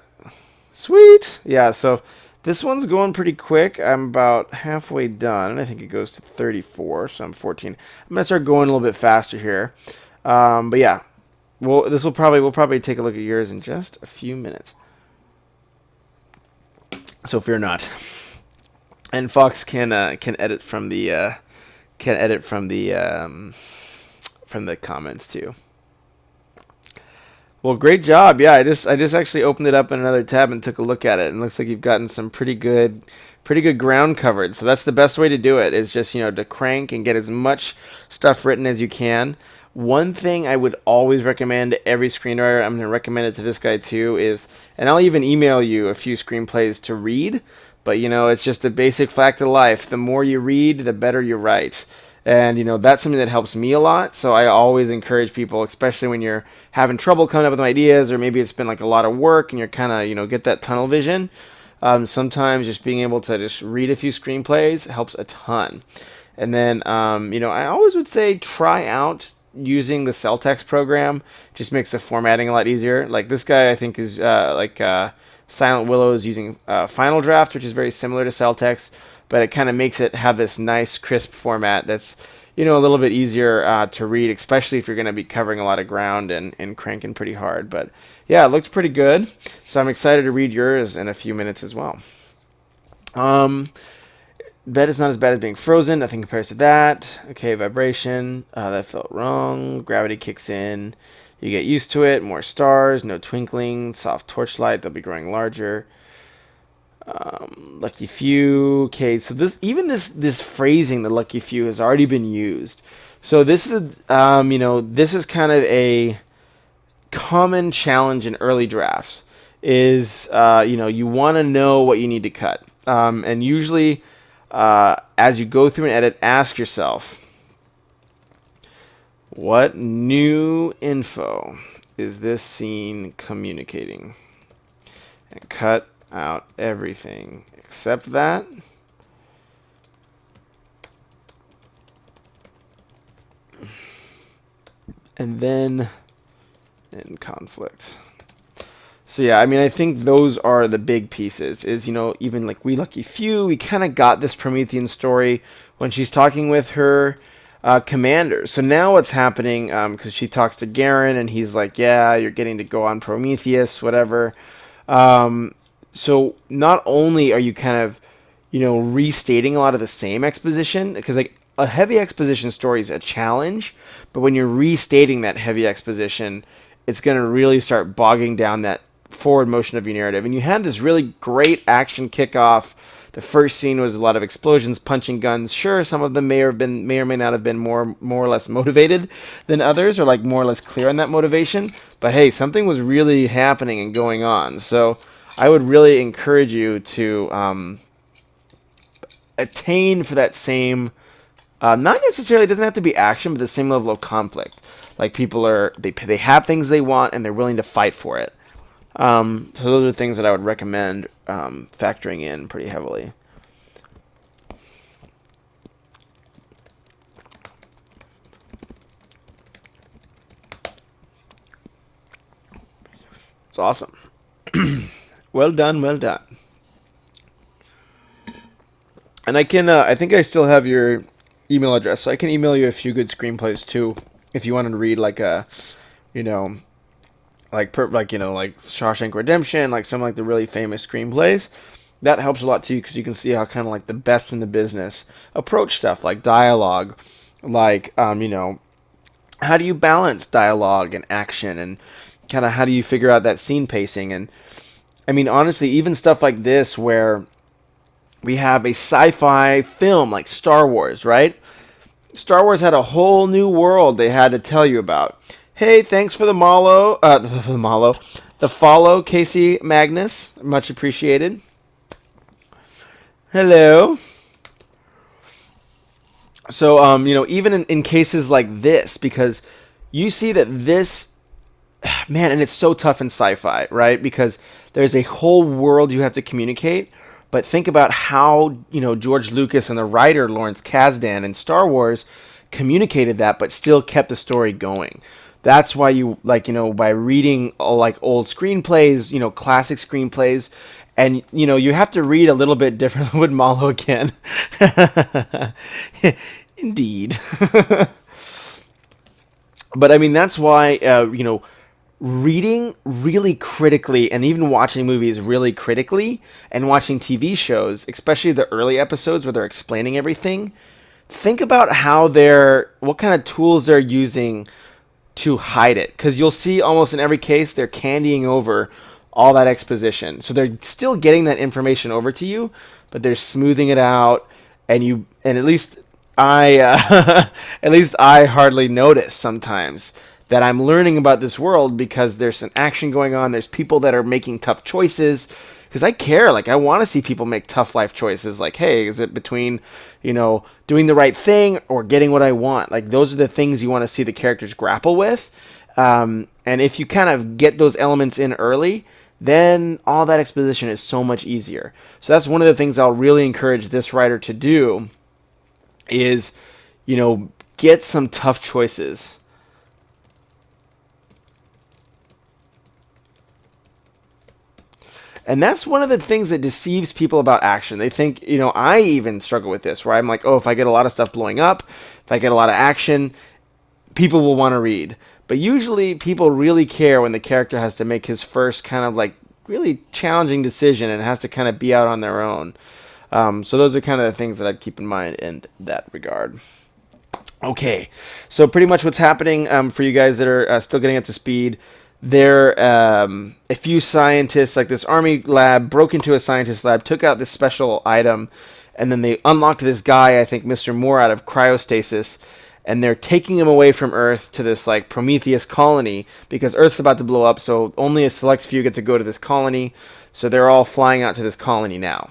sweet. Yeah, so this one's going pretty quick. I'm about halfway done. I think it goes to 34, so I'm 14. I'm gonna start going a little bit faster here. But yeah, we'll probably take a look at yours in just a few minutes. So fear not. And Fox can edit from the can edit from the comments too. Well, great job. Yeah, I just actually opened it up in another tab and took a look at it, and it looks like you've gotten some pretty good ground covered. So that's the best way to do it, is just, to crank and get as much stuff written as you can. One thing I would always recommend to every screenwriter, I'm going to recommend it to this guy too, is, and I'll even email you a few screenplays to read, but it's just a basic fact of life. The more you read, the better you write. And, that's something that helps me a lot. So I always encourage people, especially when you're having trouble coming up with ideas, or maybe it's been like a lot of work and you're kind of, get that tunnel vision. Sometimes just being able to just read a few screenplays helps a ton. And then, I always would say try out using the Celtex program. Just makes the formatting a lot easier. Like this guy, I think is SilentWillow is using Final Draft, which is very similar to Celtex, but it kind of makes it have this nice crisp format that's a little bit easier to read, especially if you're going to be covering a lot of ground and cranking pretty hard. But yeah, it looks pretty good, so I'm excited to read yours in a few minutes as well. Bed is not as bad as being frozen. Nothing compares to that. Okay, vibration. That felt wrong. Gravity kicks in. You get used to it. More stars. No twinkling. Soft torchlight. They'll be growing larger. Lucky few. Okay, so this phrasing, the lucky few, has already been used. So this is this is kind of a common challenge in early drafts. Is you want to know what you need to cut, and usually. As you go through and edit, ask yourself, what new info is this scene communicating? And cut out everything except that. And then in conflict. So yeah, I think those are the big pieces. Is, even like We Lucky Few, we kind of got this Promethean story when she's talking with her commander. So now what's happening, because she talks to Garen and he's like, yeah, you're getting to go on Prometheus, whatever. So not only are you kind of, restating a lot of the same exposition, because like a heavy exposition story is a challenge, but when you're restating that heavy exposition, it's going to really start bogging down that forward motion of your narrative. And you had this really great action kickoff. The first scene was a lot of explosions, punching guns. Sure, some of them may or may not have been more or less motivated than others, or like more or less clear on that motivation. But hey, something was really happening and going on. So I would really encourage you to attain for that same, not necessarily, it doesn't have to be action, but the same level of conflict. Like people they have things they want and they're willing to fight for it. So those are things that I would recommend factoring in pretty heavily. It's awesome. Well done, well done. And I can, I think I still have your email address, so I can email you a few good screenplays too, if you wanted to read like a, like Shawshank Redemption, like some like the really famous screenplays. That helps a lot too, because you can see how kind of like the best in the business approach stuff like dialogue, like how do you balance dialogue and action, and kind of how do you figure out that scene pacing. And honestly, even stuff like this where we have a sci-fi film like Star Wars, right? Star Wars had a whole new world they had to tell you about. Hey, thanks for the follow, Casey Magnus. Much appreciated. Hello. So, even in cases like this, because you see that this, man, and it's so tough in sci-fi, right? Because there's a whole world you have to communicate. But think about how, George Lucas and the writer Lawrence Kasdan in Star Wars communicated that, but still kept the story going. That's why you, by reading like old screenplays, classic screenplays, and, you have to read a little bit differently with Malo again. Indeed. But, that's why, reading really critically, and even watching movies really critically, and watching TV shows, especially the early episodes where they're explaining everything, think about what kind of tools they're using to hide it, because you'll see almost in every case they're candying over all that exposition. So they're still getting that information over to you, but they're smoothing it out, and at least at least I hardly notice sometimes that I'm learning about this world because there's an action going on. There's people that are making tough choices. Because I care, like I want to see people make tough life choices. Like, hey, is it between, doing the right thing or getting what I want? Like those are the things you want to see the characters grapple with. And if you kind of get those elements in early, then all that exposition is so much easier. So that's one of the things I'll really encourage this writer to do is, get some tough choices. And that's one of the things that deceives people about action. They think, I even struggle with this, where I'm like, oh, if I get a lot of stuff blowing up, if I get a lot of action, people will want to read. But usually people really care when the character has to make his first kind of like really challenging decision and has to kind of be out on their own. So those are kind of the things that I'd keep in mind in that regard. Okay, so pretty much what's happening for you guys that are still getting up to speed, a few scientists, like this army lab, broke into a scientist lab, took out this special item, and then they unlocked this guy, I think Mr. Moore, out of cryostasis, and they're taking him away from Earth to this like Prometheus colony because Earth's about to blow up, so only a select few get to go to this colony, so they're all flying out to this colony now.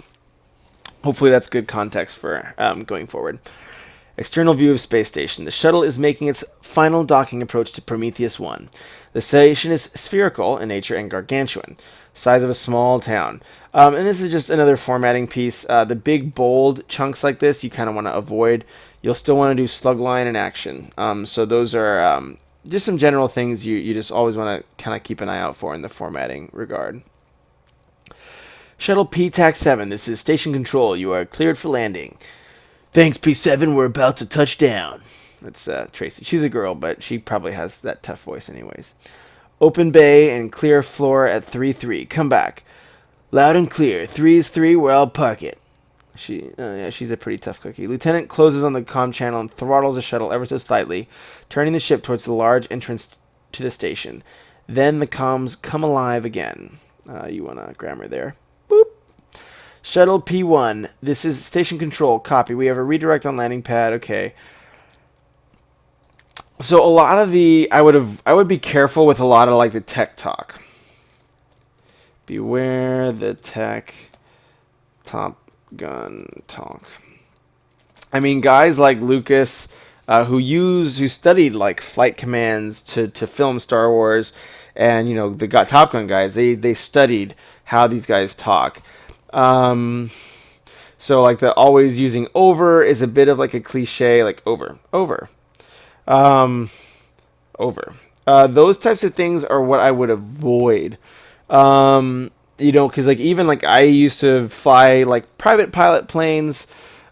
Hopefully that's good context for going forward. External view of space station. The shuttle is making its final docking approach to Prometheus 1. The station is spherical in nature and gargantuan, size of a small town. And this is just another formatting piece. The big, bold chunks like this you kind of want to avoid. You'll still want to do slugline and action. So those are just some general things you just always want to kind of keep an eye out for in the formatting regard. Shuttle P-TAC-7. This is station control. You are cleared for landing. Thanks, P7. We're about to touch down. That's Traci. She's a girl, but she probably has that tough voice anyways. Open bay and clear floor at 3-3. Come back. Loud and clear. 3 is 3 where I'll park it. She's a pretty tough cookie. Lieutenant closes on the comm channel and throttles the shuttle ever so slightly, turning the ship towards the large entrance to the station. Then the comms come alive again. You want a grammar there. Boop. Shuttle P1. This is station control. Copy. We have a redirect on landing pad. Okay. So a lot of I would be careful with a lot of like the tech talk. Beware the tech Top Gun talk. I mean, guys like Lucas, who studied like flight commands to film Star Wars, and the Top Gun guys, they studied how these guys talk. So like the always using over is a bit of like a cliche, like over. Those types of things are what I would avoid. Because like even like I used to fly like private pilot planes,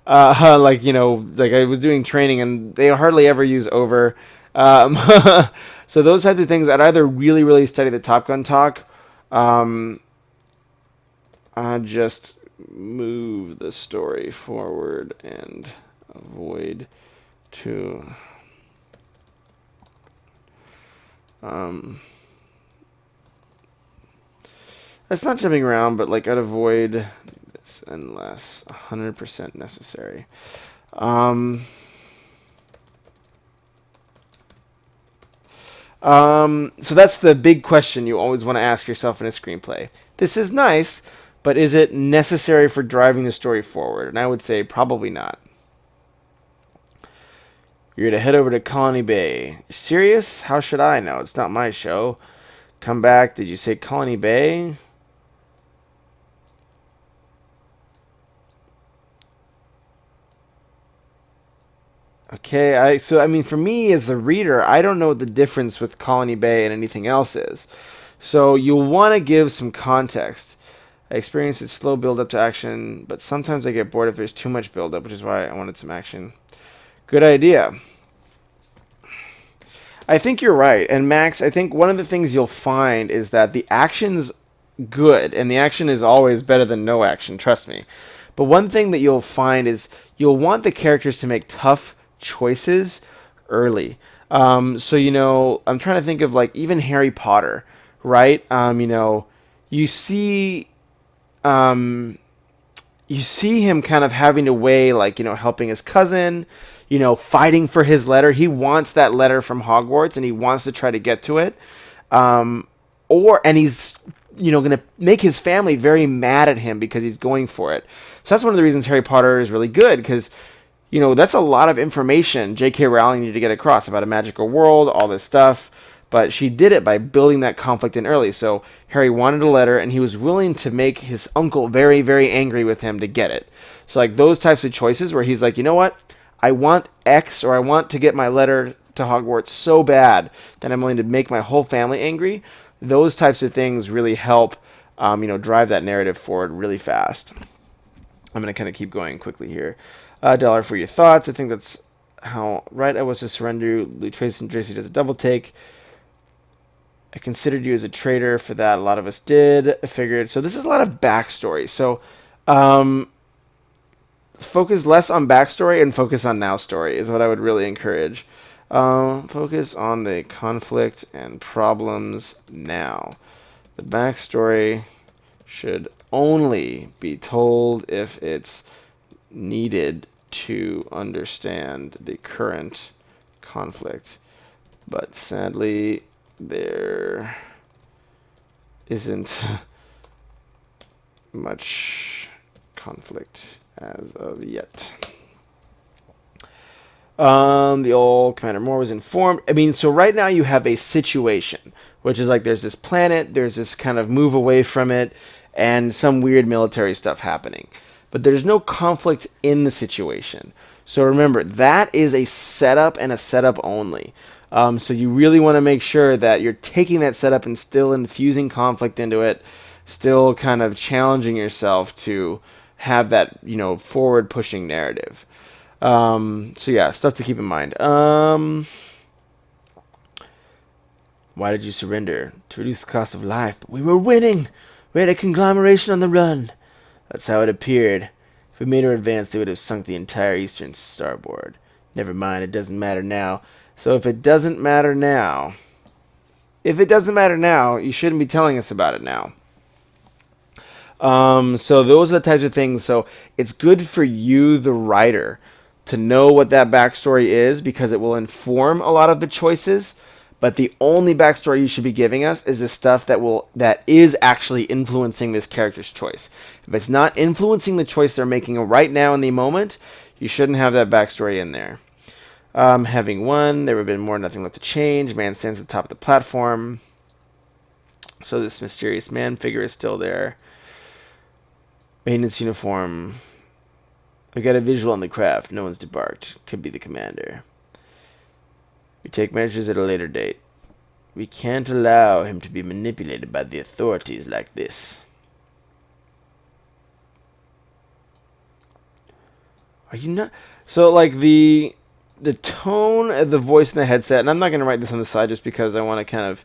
like I was doing training and they hardly ever use over. So those types of things, I'd either really really study the Top Gun talk, just move the story forward and avoid to. That's not jumping around, but like I'd avoid this unless 100% necessary. So that's the big question you always want to ask yourself in a screenplay. This is nice, but is it necessary for driving the story forward? And I would say probably not. You're to head over to Colony Bay. Serious? How should I know? It's not my show. Come back. Did you say Colony Bay? Okay, so for me as the reader, I don't know what the difference with Colony Bay and anything else is. So you'll want to give some context. I experience its slow build up to action, but sometimes I get bored if there's too much build up, which is why I wanted some action. Good idea. I think you're right. And Max, I think one of the things you'll find is that the action's good, and the action is always better than no action, trust me. But one thing that you'll find is you'll want the characters to make tough choices early. So, you know, I'm trying to think of like even Harry Potter, right? You know, you see, um, you see him kind of having to weigh, like, you know, helping his cousin, you know, fighting for his letter. He wants that letter from Hogwarts and he wants to try to get to it. Um, and he's, you know, going to make his family very mad at him because he's going for it. So that's one of the reasons Harry Potter is really good, because, you know, that's a lot of information J.K. Rowling needed to get across about a magical world, all this stuff. But she did it by building that conflict in early. So Harry wanted a letter, and he was willing to make his uncle very, very angry with him to get it. So, like, those types of choices where he's like, you know what? I want X, or I want to get my letter to Hogwarts so bad that I'm willing to make my whole family angry. Those types of things really help, you know, drive that narrative forward really fast. I'm going to kind of keep going quickly here. $1 for your thoughts. I think that's how right I was to surrender. Traci does a double take. I considered you as a traitor for that. A lot of us did. I figured. So this is a lot of backstory. So focus less on backstory and focus on now story is what I would really encourage. Focus on the conflict and problems now. The backstory should only be told if it's needed to understand the current conflict. But sadly, there isn't much conflict as of yet. The old Commander Moore was informed. I mean, so right now you have a situation, which is like there's this planet, there's this kind of move away from it, and some weird military stuff happening. But there's no conflict in the situation. So remember, that is a setup and a setup only. So you really want to make sure that you're taking that setup and still infusing conflict into it, still kind of challenging yourself to have that, you know, forward pushing narrative. So yeah, stuff to keep in mind. Why did you surrender? To reduce the cost of life. But we were winning. We had a conglomeration on the run. That's how it appeared. If we made our advance, they would have sunk the entire eastern starboard. Never mind, it doesn't matter now. So if it doesn't matter now, you shouldn't be telling us about it now. So those are the types of things. So it's good for you, the writer, to know what that backstory is, because it will inform a lot of the choices. But the only backstory you should be giving us is the stuff that is actually influencing this character's choice. If it's not influencing the choice they're making right now in the moment, you shouldn't have that backstory in there. Having won, there would have been more, nothing left to change. Man stands at the top of the platform. So this mysterious man figure is still there. Maintenance uniform. We got a visual on the craft. No one's debarked. Could be the commander. We take measures at a later date. We can't allow him to be manipulated by the authorities like this. Are you not? So, like, the tone of the voice in the headset, and I'm not going to write this on the side just because I want to kind of,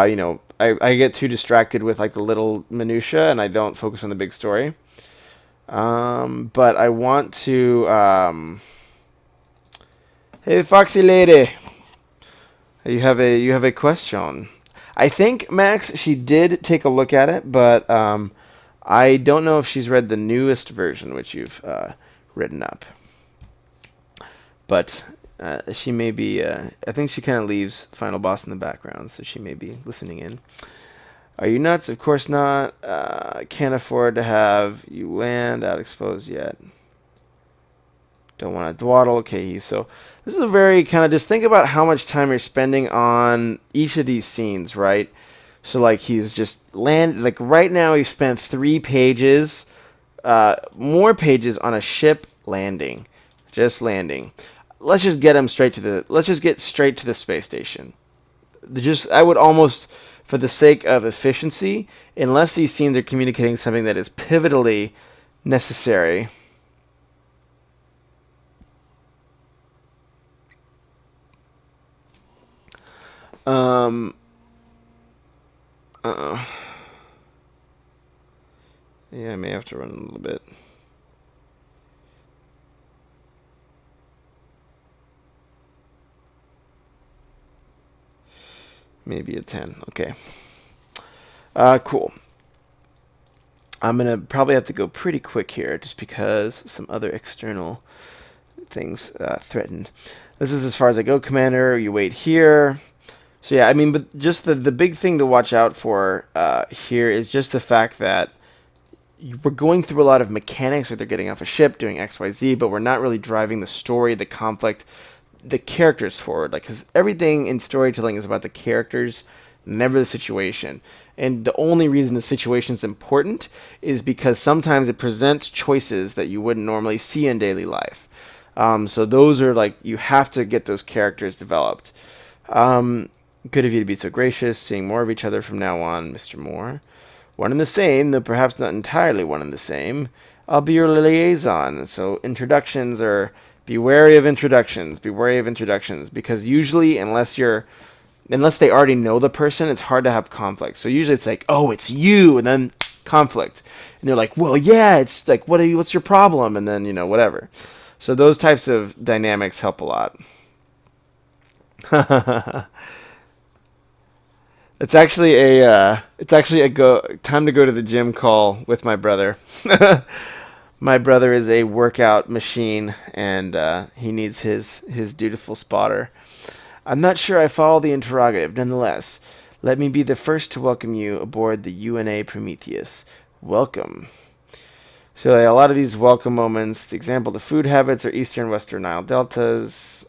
you know, I get too distracted with, like, the little minutia, and I don't focus on the big story. But I want to, hey, Foxy Lady. You have a question. I think, Max, she did take a look at it, but I don't know if she's read the newest version, which you've written up. But she may be, I think she kind of leaves Final Boss in the background, so she may be listening in. Are you nuts? Of course not. Can't afford to have you land out exposed yet. Don't want to dawdle. Okay, so this is a very kind of, just think about how much time you're spending on each of these scenes, right? So, like, he's just like, right now he spent 3 pages, more pages on a ship landing. Just landing. Let's just get straight to the space station. I would almost, for the sake of efficiency, unless these scenes are communicating something that is pivotally necessary, yeah, I may have to run a little bit. Maybe a 10. Okay. Cool. I'm going to probably have to go pretty quick here just because some other external things threatened. This is as far as I go, Commander. You wait here. So yeah, I mean, but just the big thing to watch out for here is just the fact that we're going through a lot of mechanics, like they're getting off a ship, doing X, Y, Z, but we're not really driving the story, the conflict, the characters forward. Like, because everything in storytelling is about the characters, never the situation. And the only reason the situation is important is because sometimes it presents choices that you wouldn't normally see in daily life. So those are like, you have to get those characters developed. Good of you to be so gracious, seeing more of each other from now on, Mr. Moore. One and the same, though perhaps not entirely one and the same. I'll be your liaison. So introductions are, be wary of introductions. Be wary of introductions, because usually, unless they already know the person, it's hard to have conflict. So usually it's like, oh, it's you, and then conflict. And they're like, well, yeah, it's like, what's your problem? And then, whatever. So those types of dynamics help a lot. It's actually a time to go to the gym call with my brother. My brother is a workout machine, and he needs his dutiful spotter. I'm not sure I follow the interrogative. Nonetheless, let me be the first to welcome you aboard the UNA Prometheus. Welcome. So a lot of these welcome moments, the example, the food habits are Eastern Western Nile deltas.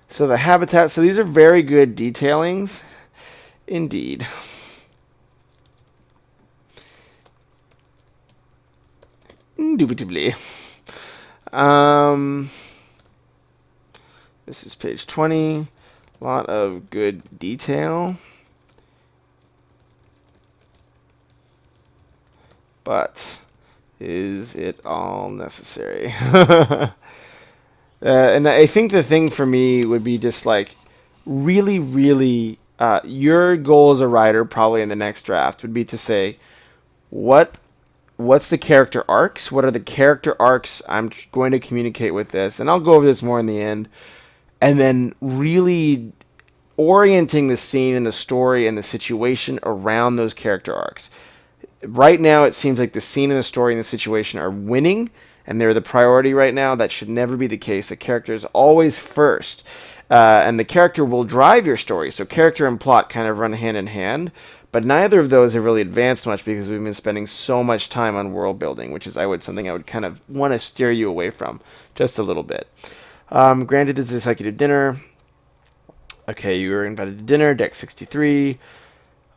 So the habitat, so these are very good detailings, indeed. Indubitably. This is page 20. A lot of good detail. But is it all necessary? And I think the thing for me would be just like really, really, your goal as a writer probably in the next draft would be to say, what's the character arcs? What are the character arcs I'm going to communicate with this? And I'll go over this more in the end. And then really orienting the scene and the story and the situation around those character arcs. Right now, it seems like the scene and the story and the situation are winning, and they're the priority right now. That should never be the case. The character is always first, and the character will drive your story. So character and plot kind of run hand in hand, but neither of those have really advanced much because we've been spending so much time on world building, which is something I would kind of want to steer you away from just a little bit. Granted, this is executive dinner. Okay, you were invited to dinner, deck 63.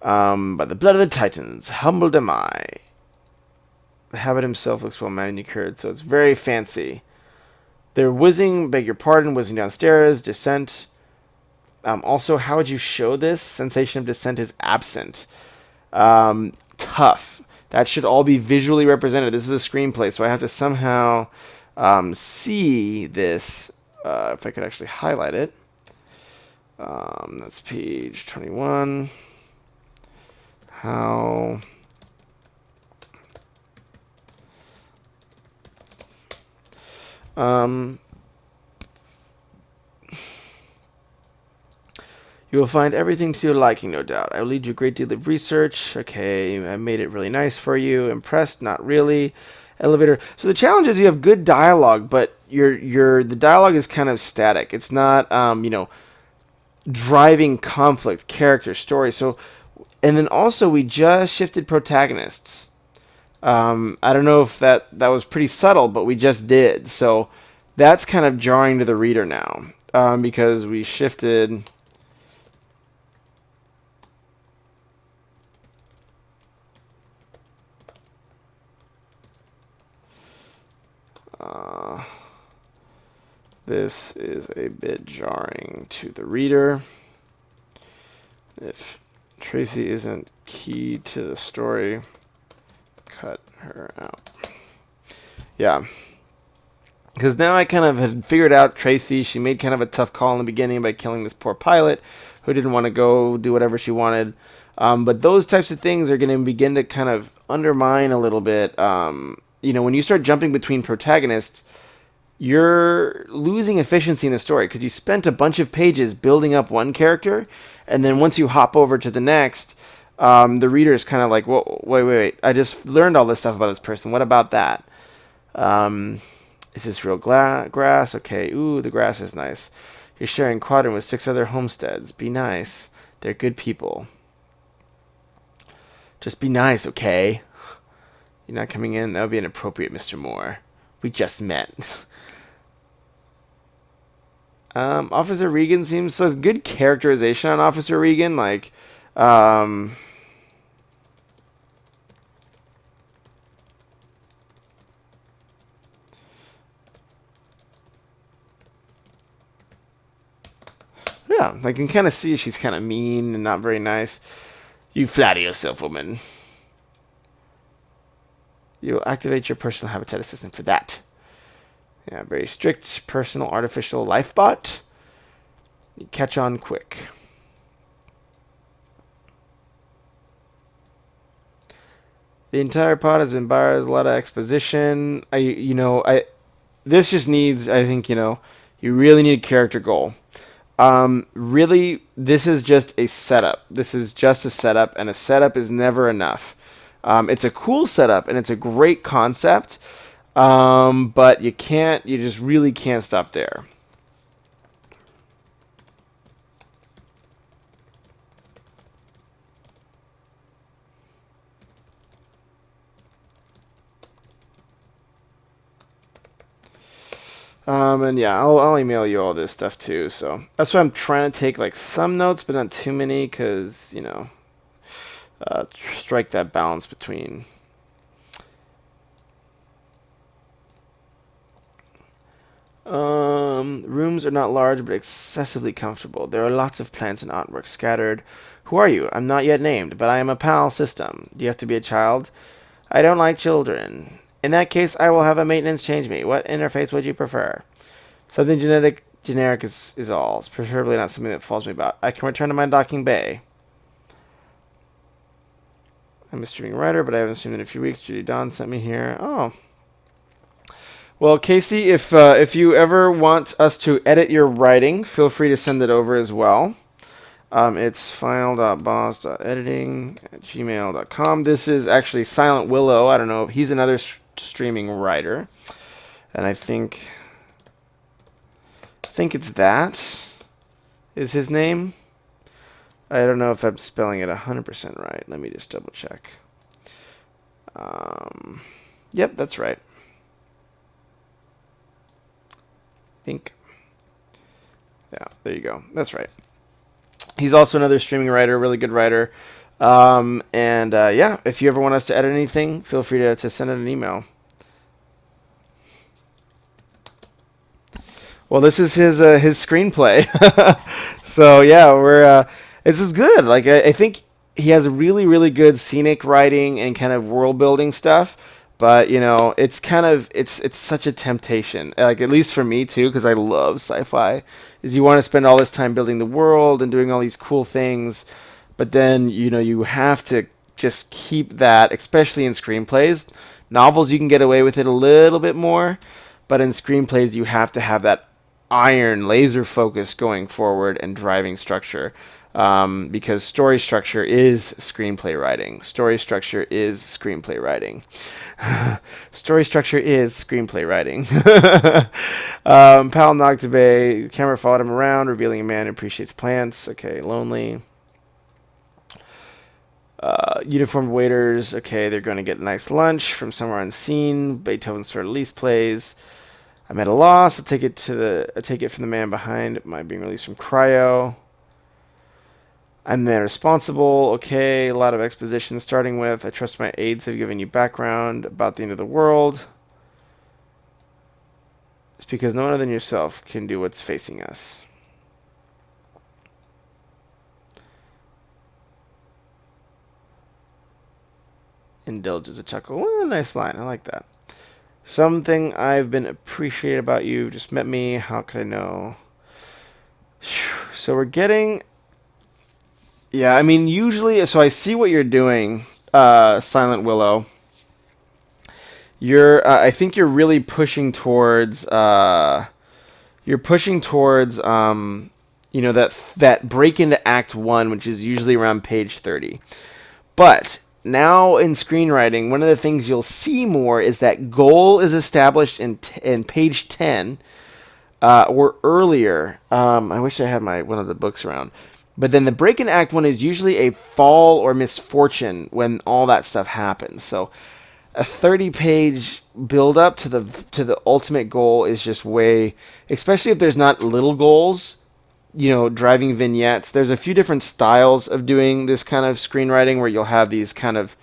By the blood of the Titans, humbled am I. The habit himself looks well manicured, so it's very fancy. They're whizzing, beg your pardon, whizzing downstairs, descent. Also, how would you show this? Sensation of descent is absent. Tough. That should all be visually represented. This is a screenplay, so I have to somehow see this. If I could actually highlight it. That's page 21. How... You will find everything to your liking, no doubt. I will lead you a great deal of research. Okay, I made it really nice for you. Impressed? Not really. Elevator. So the challenge is you have good dialogue, but the dialogue is kind of static. It's not driving conflict, character, story. So, and then also we just shifted protagonists. I don't know if that was pretty subtle, but we just did. So that's kind of jarring to the reader now, because we shifted. This is a bit jarring to the reader. If Traci isn't key to the story, cut her out. Yeah. Because now I kind of have figured out Traci. She made kind of a tough call in the beginning by killing this poor pilot who didn't want to go do whatever she wanted. But those types of things are going to begin to kind of undermine a little bit, when you start jumping between protagonists, you're losing efficiency in the story because you spent a bunch of pages building up one character, and then once you hop over to the next, the reader is kind of like, whoa, wait, I just learned all this stuff about this person. What about that? Is this real grass? Okay, ooh, the grass is nice. You're sharing quadrant with 6 other homesteads. Be nice. They're good people. Just be nice, okay? You're not coming in? That would be inappropriate, Mr. Moore. We just met. Officer Regan seems so good characterization on Officer Regan. Like, yeah, I can kind of see she's kind of mean and not very nice. You flatter yourself, woman. You'll activate your personal habitat assistant for that. Yeah, very strict personal artificial life bot. You catch on quick. The entire pod has been borrowed. There's a lot of exposition. This just needs, I think, you really need a character goal. Really, this is just a setup. This is just a setup, and a setup is never enough. It's a cool setup, and it's a great concept, but you just really can't stop there. And yeah, I'll email you all this stuff too. So that's why I'm trying to take like some notes, but not too many, because strike that balance between. Rooms are not large, but excessively comfortable. There are lots of plants and artwork scattered. Who are you? I'm not yet named, but I am a PAL system. Do you have to be a child? I don't like children. In that case, I will have a maintenance change me. What interface would you prefer? Something generic is all. It's preferably not something that falls me about. I can return to my docking bay. I'm a streaming writer, but I haven't streamed in a few weeks. Judy Dawn sent me here. Oh. Well, Casey, if you ever want us to edit your writing, feel free to send it over as well. It's final.boss.editing@gmail.com. This is actually SilentWillow. I don't know. He's another streaming writer. And I think it's that is his name. I don't know if I'm spelling it 100% right. Let me just double check. Yep, that's right. Think. Yeah, there you go. That's right. He's also another streaming writer, really good writer. Yeah, if you ever want us to edit anything, feel free to send it an email. Well, this is his screenplay. So yeah, this is good. Like I think he has really, really good scenic writing and kind of world building stuff. But it's kind of it's such a temptation. Like at least for me too, because I love sci-fi. Is you want to spend all this time building the world and doing all these cool things, but then you have to just keep that, especially in screenplays. Novels you can get away with it a little bit more, but in screenplays you have to have that iron laser focus going forward and driving structure. Because story structure is screenplay writing. Story structure is screenplay writing. Story structure is screenplay writing. Pal knocked the bay. Camera followed him around, revealing a man who appreciates plants. Okay, lonely. Uniformed waiters. Okay, they're going to get a nice lunch from somewhere unseen. Beethoven's Sort of Lease plays. I'm at a loss. I'll take it from the man behind. Am I being released from cryo? I'm then responsible. Okay, a lot of exposition starting with, I trust my aides have given you background about the end of the world. It's because no one other than yourself can do what's facing us. Indulges a chuckle. Well, nice line. I like that. Something I've been appreciated about you. Just met me. How could I know? So we're getting... Yeah, I mean, usually, so I see what you're doing, SilentWillow. I think you're really pushing towards that break into Act 1, which is usually around page 30. But now in screenwriting, one of the things you'll see more is that goal is established in page 10 or earlier. I wish I had one of the books around. But then the break in Act 1 is usually a fall or misfortune when all that stuff happens. So a 30-page build up to the ultimate goal is just way, especially if there's not little goals, driving vignettes. There's a few different styles of doing this kind of screenwriting where you'll have these kind of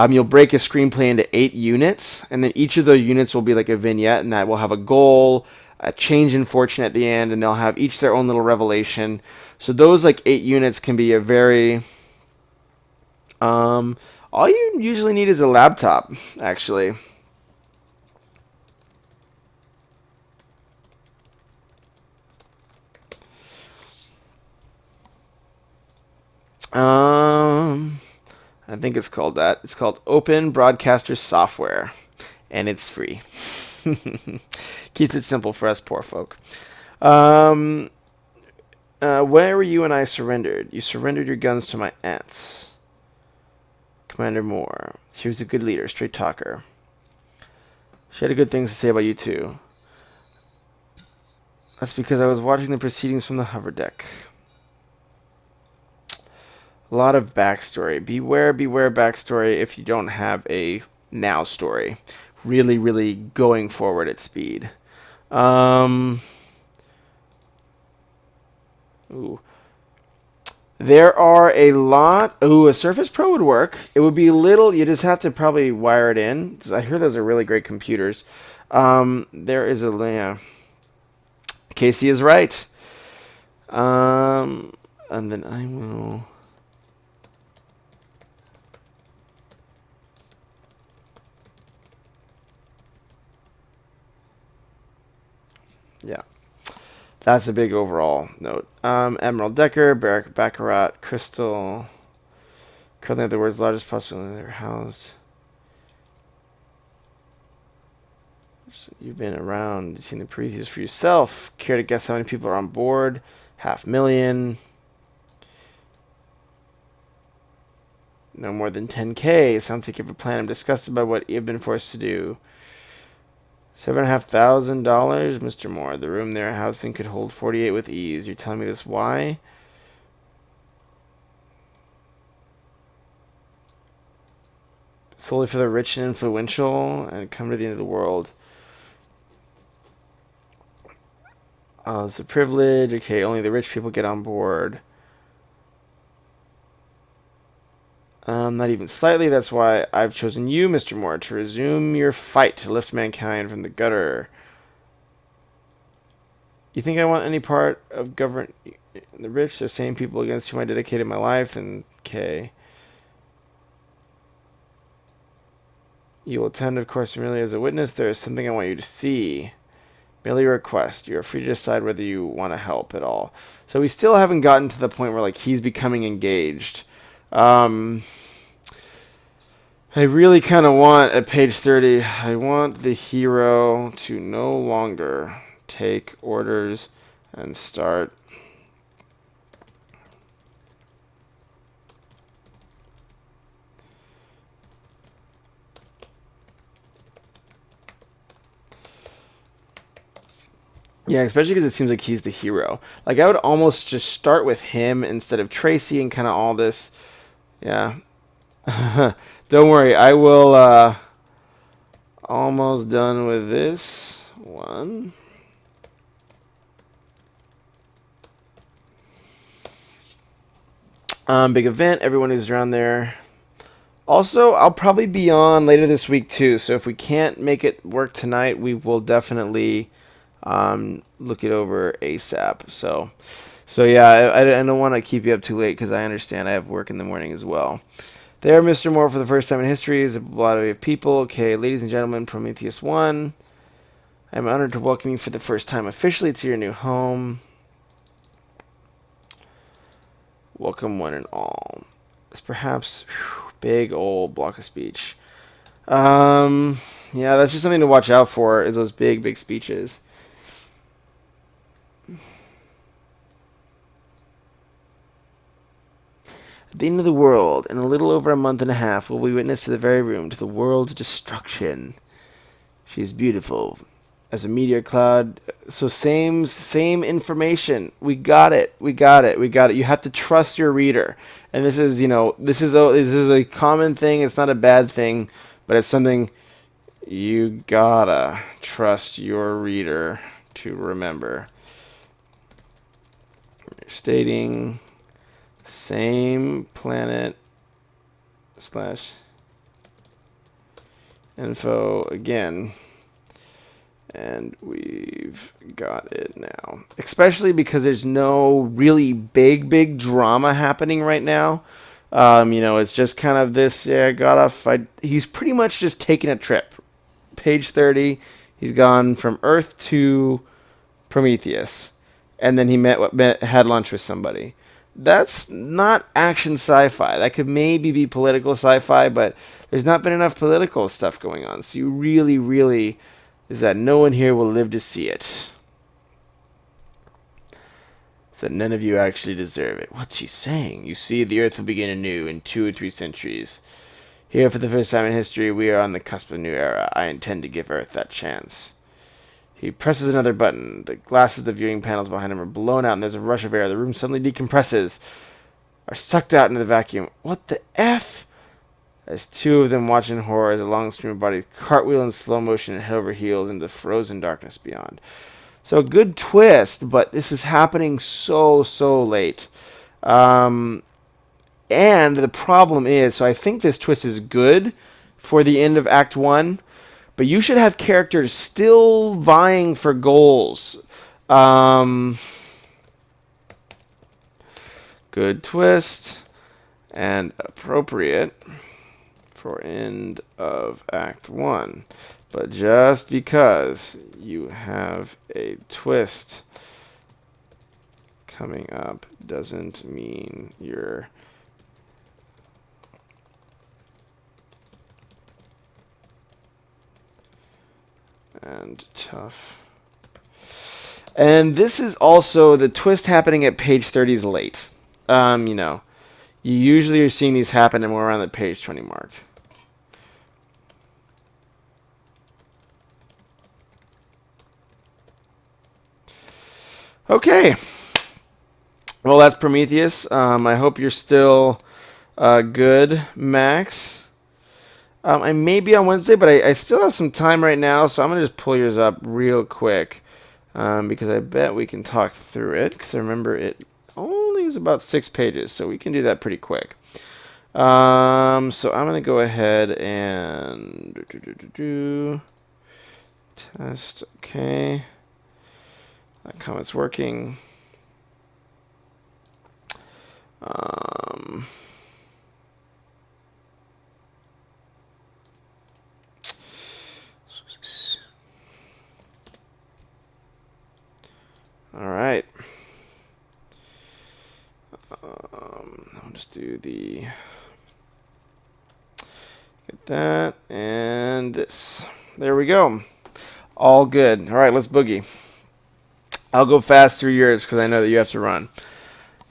you'll break a screenplay into 8 units, and then each of those units will be like a vignette, and that will have a goal, a change in fortune at the end, and they'll have each their own little revelation. So those like 8 units can be a very all you usually need is a laptop, actually. I think it's called that. It's called Open Broadcaster Software, and it's free. Keeps it simple for us poor folk. Where were you when I surrendered? You surrendered your guns to my aunts. Commander Moore. She was a good leader, straight talker. She had good things to say about you, too. That's because I was watching the proceedings from the hover deck. A lot of backstory. Beware backstory if you don't have a now story. Really, really going forward at speed. Ooh. There are a lot. Ooh, a Surface Pro would work. It would be little. You just have to probably wire it in. I hear those are really great computers. There is a... Yeah. Casey is right. And then I will... Yeah. That's a big overall note. Admiral Decker, Baccarat, Crystal. Currently the world's largest possibility they're housed. So you've been around, you've seen the Prometheus for yourself. Care to guess how many people are on board? 500,000. No more than 10K. Sounds like you have a plan. I'm disgusted by what you've been forced to do. $7,500, Mr. Moore. The room there housing could hold 48 with ease. You're telling me this why? Solely for the rich and influential and come to the end of the world. It's a privilege. Okay, only the rich people get on board. Not even slightly. That's why I've chosen you, Mr. Moore, to resume your fight to lift mankind from the gutter. You think I want any part of government the rich, the same people against whom I dedicated my life? And okay. You will attend, of course, merely as a witness. There is something I want you to see. Merely a request. You are free to decide whether you want to help at all. So we still haven't gotten to the point where like he's becoming engaged. I really kind of want, at page 30, I want the hero to no longer take orders and start. Yeah, especially because it seems like he's the hero. Like, I would almost just start with him instead of Traci and kind of all this. Yeah. Don't worry, I will, almost done with this one. Big event, everyone who's around there. Also, I'll probably be on later this week too, so if we can't make it work tonight, we will definitely look it over ASAP. So yeah, I don't want to keep you up too late because I understand I have work in the morning as well. There, Mr. Moore, for the first time in history, is a body of people. Okay, ladies and gentlemen, Prometheus 1. I'm honored to welcome you for the first time officially to your new home. Welcome one and all. It's perhaps big old block of speech. Yeah, that's just something to watch out for, is those big, big speeches. At the end of the world, in a little over a month and a half, will we witness to the very room to the world's destruction. She is beautiful as a meteor cloud. So same information. We got it. We got it. We got it. You have to trust your reader. And this is, this is a common thing. It's not a bad thing, but it's something you gotta trust your reader to remember. Stating same planet slash info again. And we've got it now. Especially because there's no really big drama happening right now. It's just kind of this, gotta fight. He's pretty much just taking a trip. Page 30, he's gone from Earth to Prometheus. And then he had lunch with somebody. That's not action sci-fi. That could maybe be political sci-fi, but there's not been enough political stuff going on. So you really is that no one here will live to see it. It's that none of you actually deserve it. What's she saying? You see, the Earth will begin anew in 2 or 3 centuries. Here, for the first time in history, we are on the cusp of a new era. I intend to give Earth that chance. He presses another button. The glasses of the viewing panels behind him are blown out, and there's a rush of air. The room suddenly decompresses, are sucked out into the vacuum. What the F? As 2 of them watch in horror as a long stream of bodies cartwheel in slow motion and head over heels into the frozen darkness beyond. So a good twist, but this is happening so late. And the problem is, so I think this twist is good for the end of Act 1, but you should have characters still vying for goals. Good twist and appropriate for end of Act 1. But just because you have a twist coming up doesn't mean you're and tough. And this is also the twist happening at page 30 is late. You usually are seeing these happen and we're around the page 20 mark. Okay. Well, that's Prometheus. I hope you're still good, Max. I may be on Wednesday, but I still have some time right now, so I'm going to just pull yours up real quick because I bet we can talk through it. Because remember, it only is about 6 pages, so we can do that pretty quick. So I'm going to go ahead and test. Okay. That comment's working. All right. I'll just do the get that and this. There we go. All good. All right, let's boogie. I'll go fast through yours because I know that you have to run.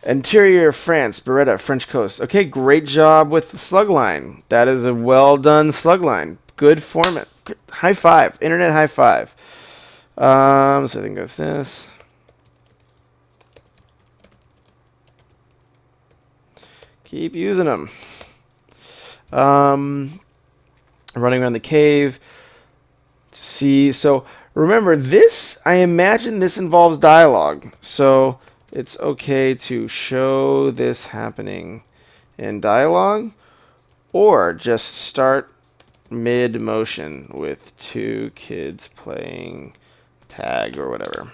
Interior France, Beretta, French coast. Okay, great job with the slugline. That is a well done slugline. Good format. High five. Internet high five. So I think that's this. Keep using them. Running around the cave. See, so remember this, I imagine this involves dialogue. So it's okay to show this happening in dialogue or just start mid-motion with 2 kids playing tag or whatever.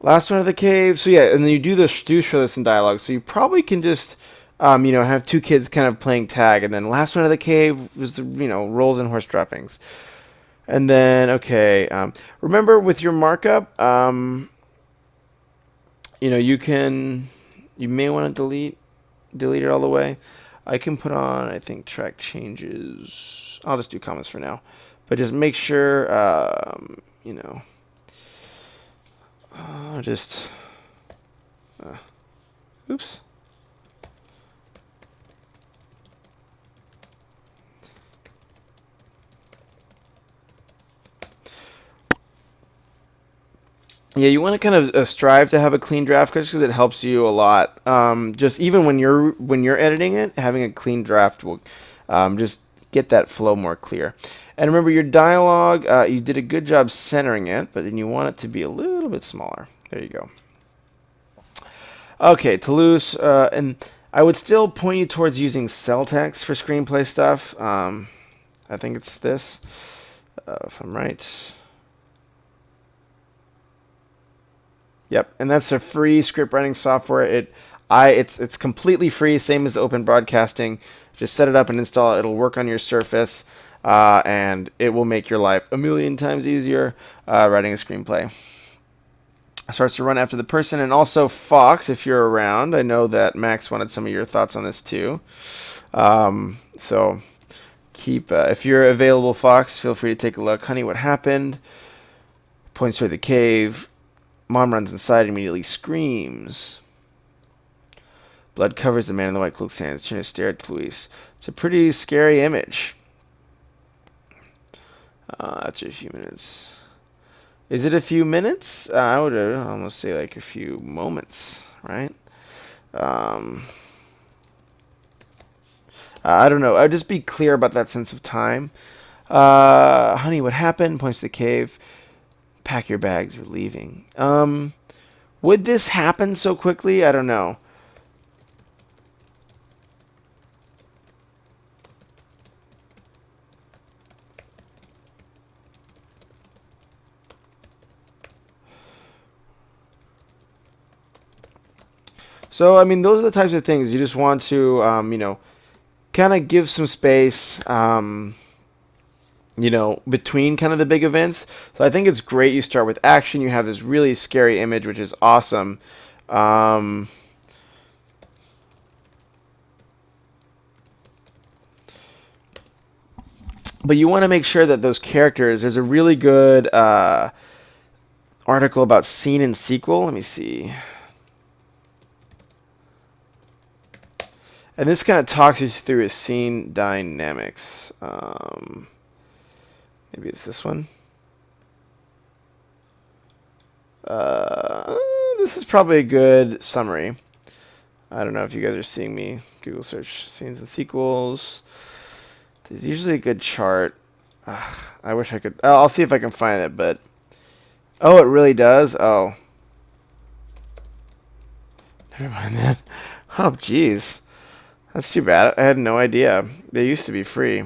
Last one of the cave. So yeah, and then you do show this in dialogue. So you probably can just, have 2 kids kind of playing tag, and then last one of the cave was the, rolls and horse droppings. And then, okay, remember with your markup, you may want to delete it all the way. I can put on, I think, track changes. I'll just do comments for now. But just make sure, you know, just, oops. Yeah, you want to kind of strive to have a clean draft just because it helps you a lot. Just even when you're editing it, having a clean draft will just get that flow more clear. And remember, your dialogue, you did a good job centering it, but then you want it to be a little bit smaller. There you go. Okay, Toulouse, and I would still point you towards using cell text for screenplay stuff. I think it's this, if I'm right. Yep, and that's a free script writing software. It's completely free, same as the open broadcasting. Just set it up and install it. It'll work on your Surface, and it will make your life a million times easier writing a screenplay. Starts to run after the person, and also Fox, if you're around. I know that Max wanted some of your thoughts on this too. So keep if you're available, Fox, feel free to take a look. Honey, what happened? Points toward the cave. Mom runs inside and immediately screams. Blood covers the man in the white cloak's hands, trying to stare at Luis. It's a pretty scary image. After a few minutes. Is it a few minutes? I would almost say like a few moments, right? I don't know. I'd just be clear about that sense of time. Honey, what happened? Points to the cave. Pack your bags, we're leaving. Would this happen so quickly? I don't know. So, I mean, those are the types of things you just want to, you know, kind of give some space, you know, between kind of the big events. So I think it's great you start with action. You have this really scary image, which is awesome. But you want to make sure that those characters, there's a really good article about scene and sequel. Let me see. And this kind of talks you through his scene dynamics. Maybe it's this one. This is probably a good summary. I don't know if you guys are seeing me. Google search scenes and sequels. There's usually a good chart. I wish I could. I'll see if I can find it, but... Oh, it really does? Oh. Never mind that. Oh, jeez. That's too bad. I had no idea. They used to be free.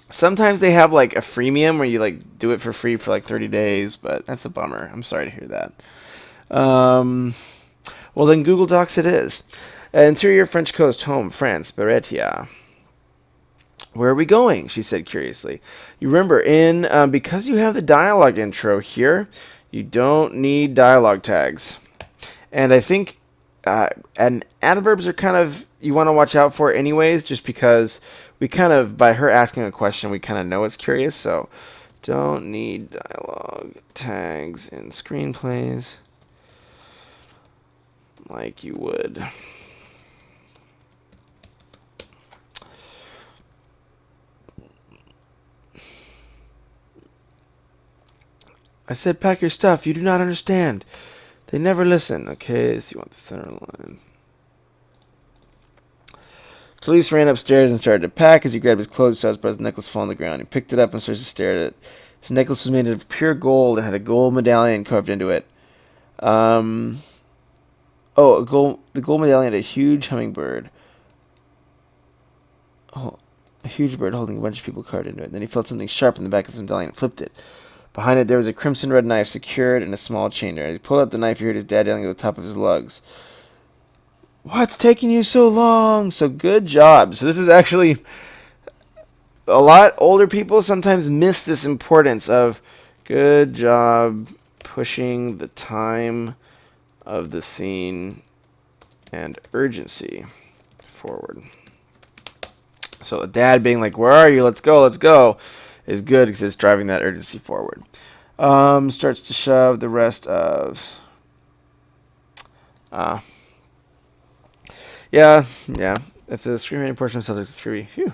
Sometimes they have like a freemium where you like do it for free for like 30 days, but that's a bummer. I'm sorry to hear that. Well, then Google Docs it is. Interior French coast, home, France, Beretia. Where are we going? She said curiously. You remember, because you have the dialogue intro here, you don't need dialogue tags. And I think and adverbs are kind of, you want to watch out for anyways, just because we kind of, by her asking a question, we kind of know it's curious. So don't need dialogue tags in screenplays like you would. I said pack your stuff. You do not understand. They never listen. Okay, so you want the center line. Felice ran upstairs and started to pack. As he grabbed his clothes, saw his brother's necklace fall on the ground. He picked it up and started to stare at it. His necklace was made of pure gold and had a gold medallion carved into it. The gold medallion had a huge hummingbird. Oh, a huge bird holding a bunch of people carved into it. Then he felt something sharp in the back of his medallion and flipped it. Behind it, there was a crimson red knife secured in a small chain. As he pulled out the knife, he heard his dad yelling at the top of his lugs. What's taking you so long? So good job. So this is actually a lot older people sometimes miss this importance of good job pushing the time of the scene and urgency forward. So the dad being like, "Where are you? Let's go, let's go," is good because it's driving that urgency forward. Starts to shove the rest of. Yeah. If the screenwriting portion of Celtics is free, phew.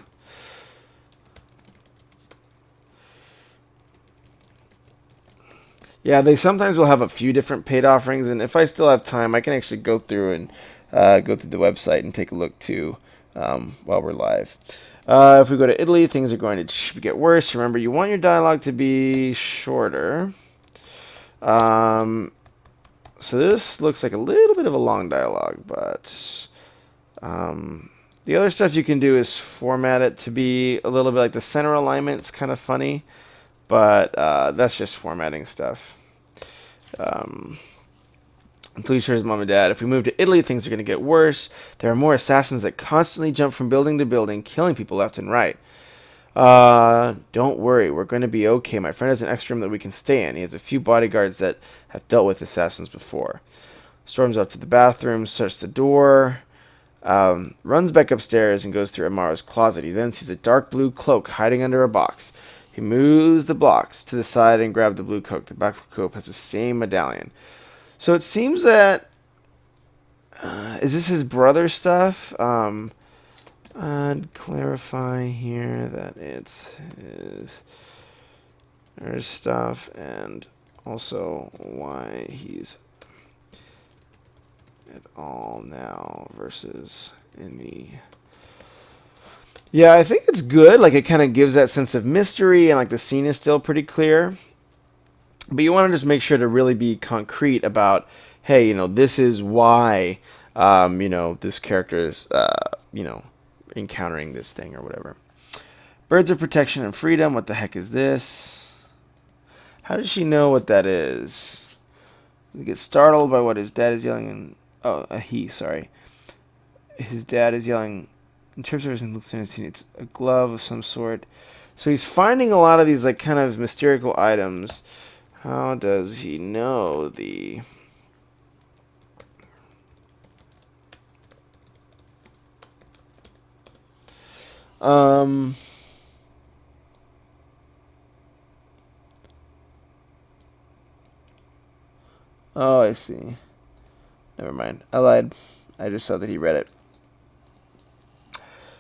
Yeah, they sometimes will have a few different paid offerings, and if I still have time, I can actually go through and go through the website and take a look too while we're live. If we go to Italy, things are going to get worse. Remember, you want your dialogue to be shorter. So this looks like a little bit of a long dialogue, but the other stuff you can do is format it to be a little bit like the center alignment's kind of funny, but that's just formatting stuff. Until he shares mom and dad. If we move to Italy, things are going to get worse. There are more assassins that constantly jump from building to building, killing people left and right. Don't worry, we're going to be okay. My friend has an extra room that we can stay in. He has a few bodyguards that have dealt with assassins before. Storms up to the bathroom, shuts the door, runs back upstairs and goes through Amaro's closet. He then sees a dark blue cloak hiding under a box. He moves the box to the side and grabs the blue cloak. The back of the cloak has the same medallion. So it seems that is this his brother's stuff? I'd clarify here that it's his stuff and also why he's at all now versus in the. Yeah, I think it's good. Like, it kind of gives that sense of mystery, and like the scene is still pretty clear. But you want to just make sure to really be concrete about, hey, this is why, this character is, encountering this thing or whatever. Birds of protection and freedom. What the heck is this? How does she know what that is? He gets startled by what his dad is yelling. Sorry. His dad is yelling. Interpreters and looks at it's a glove of some sort. So he's finding a lot of these like kind of mystical items. How does he know the? Oh, I see. Never mind. I lied. I just saw that he read it.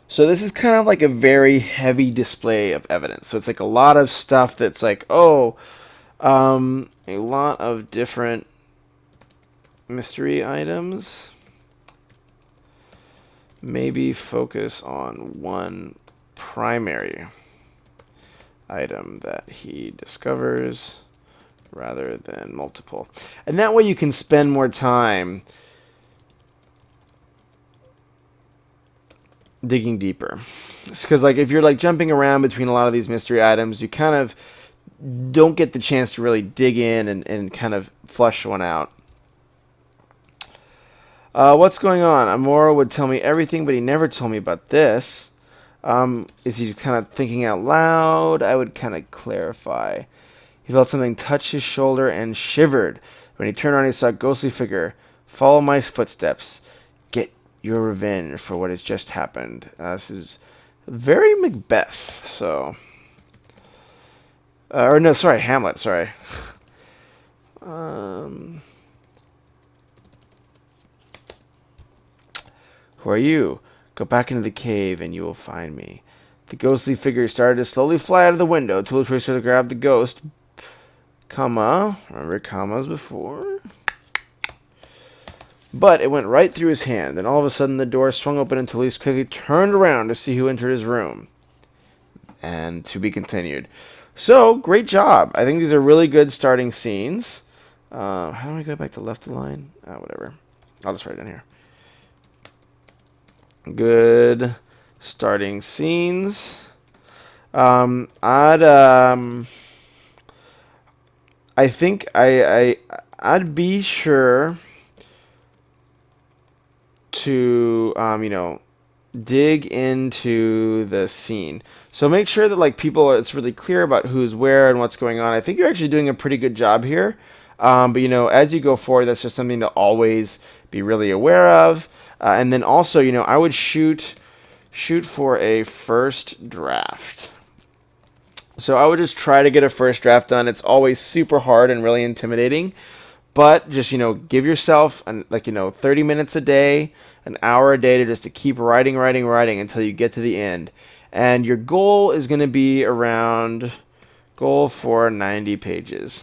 So this is kind of like a very heavy display of evidence. So it's like a lot of stuff that's like, a lot of different mystery items. Maybe focus on one primary item that he discovers rather than multiple. And that way you can spend more time digging deeper. Because like if you're like jumping around between a lot of these mystery items, you kind of don't get the chance to really dig in and kind of flush one out. What's going on? Amora would tell me everything, but he never told me about this. Is he just kind of thinking out loud? I would kind of clarify. He felt something touch his shoulder and shivered. When he turned around, he saw a ghostly figure. Follow my footsteps. Get your revenge for what has just happened. This is very Macbeth, so... Hamlet, sorry. Who are you? Go back into the cave and you will find me. The ghostly figure started to slowly fly out of the window. Tool Tracer grabbed the ghost. Comma. Remember commas before? But it went right through his hand. Then all of a sudden the door swung open and Toulouse quickly turned around to see who entered his room. And to be continued. So, great job. I think these are really good starting scenes. How do I go back to left line? Whatever. I'll just write it down here. Good starting scenes. I think I'd be sure to dig into the scene. So make sure that like it's really clear about who's where and what's going on. I think you're actually doing a pretty good job here. But as you go forward, that's just something to always be really aware of. And then also, I would shoot shoot for a first draft. So I would just try to get a first draft done. It's always super hard and really intimidating, but just, give yourself 30 minutes a day, an hour a day to keep writing until you get to the end. And your goal is going to be around goal for 90 pages.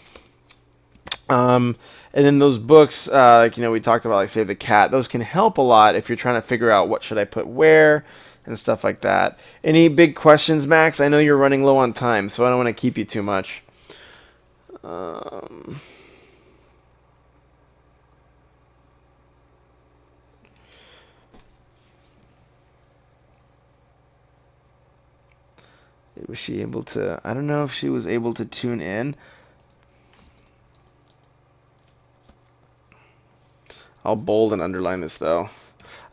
And then those books, we talked about, like Save the Cat, those can help a lot if you're trying to figure out what should I put where and stuff like that. Any big questions, Max? I know you're running low on time, so I don't want to keep you too much. Was she able to? I don't know if she was able to tune in. I'll bold and underline this though.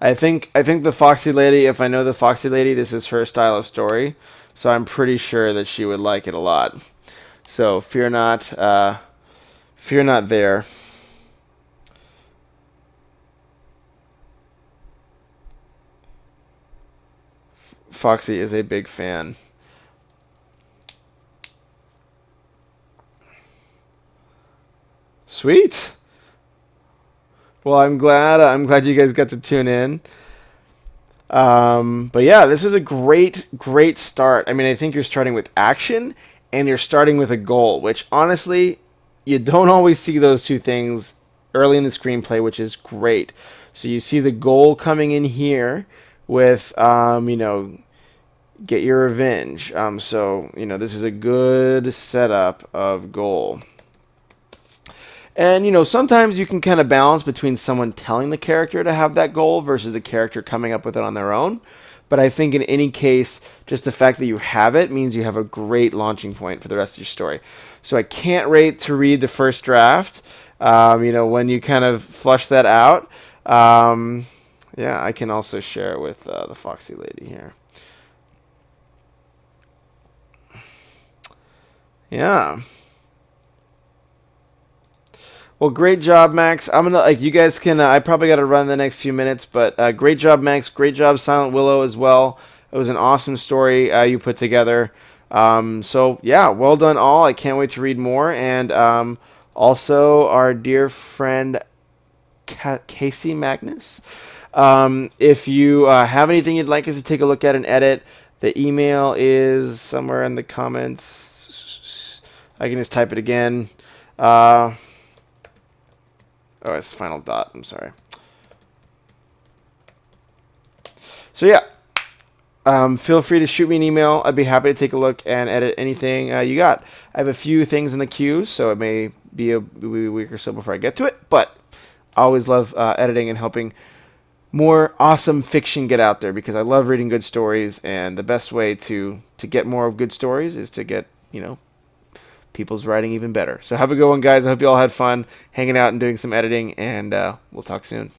I think the Foxy Lady, if I know the Foxy Lady, this is her style of story. So I'm pretty sure that she would like it a lot. So fear not there. Foxy is a big fan. Sweet. Well, I'm glad you guys got to tune in. But yeah, this is a great start. I mean, I think you're starting with action and you're starting with a goal, which honestly, you don't always see those two things early in the screenplay, which is great. So you see the goal coming in here with, get your revenge. So, this is a good setup of goal. And, sometimes you can kind of balance between someone telling the character to have that goal versus the character coming up with it on their own. But I think in any case, just the fact that you have it means you have a great launching point for the rest of your story. So I can't wait to read the first draft, when you kind of flush that out. Yeah, I can also share it with the Foxy Lady here. Yeah. Well, great job, Max. I'm gonna you guys can. I probably got to run the next few minutes, but great job, Max. Great job, SilentWillow as well. It was an awesome story you put together. So yeah, well done, all. I can't wait to read more, and also our dear friend Casey Magnus. If you have anything you'd like us to take a look at and edit, the email is somewhere in the comments. I can just type it again. Oh, it's final dot. I'm sorry. So yeah, feel free to shoot me an email. I'd be happy to take a look and edit anything you got. I have a few things in the queue, so it may be a week or so before I get to it. But I always love editing and helping more awesome fiction get out there because I love reading good stories, and the best way to get more of good stories is to get people's writing even better. So have a good one, guys. I hope you all had fun hanging out and doing some editing, and we'll talk soon.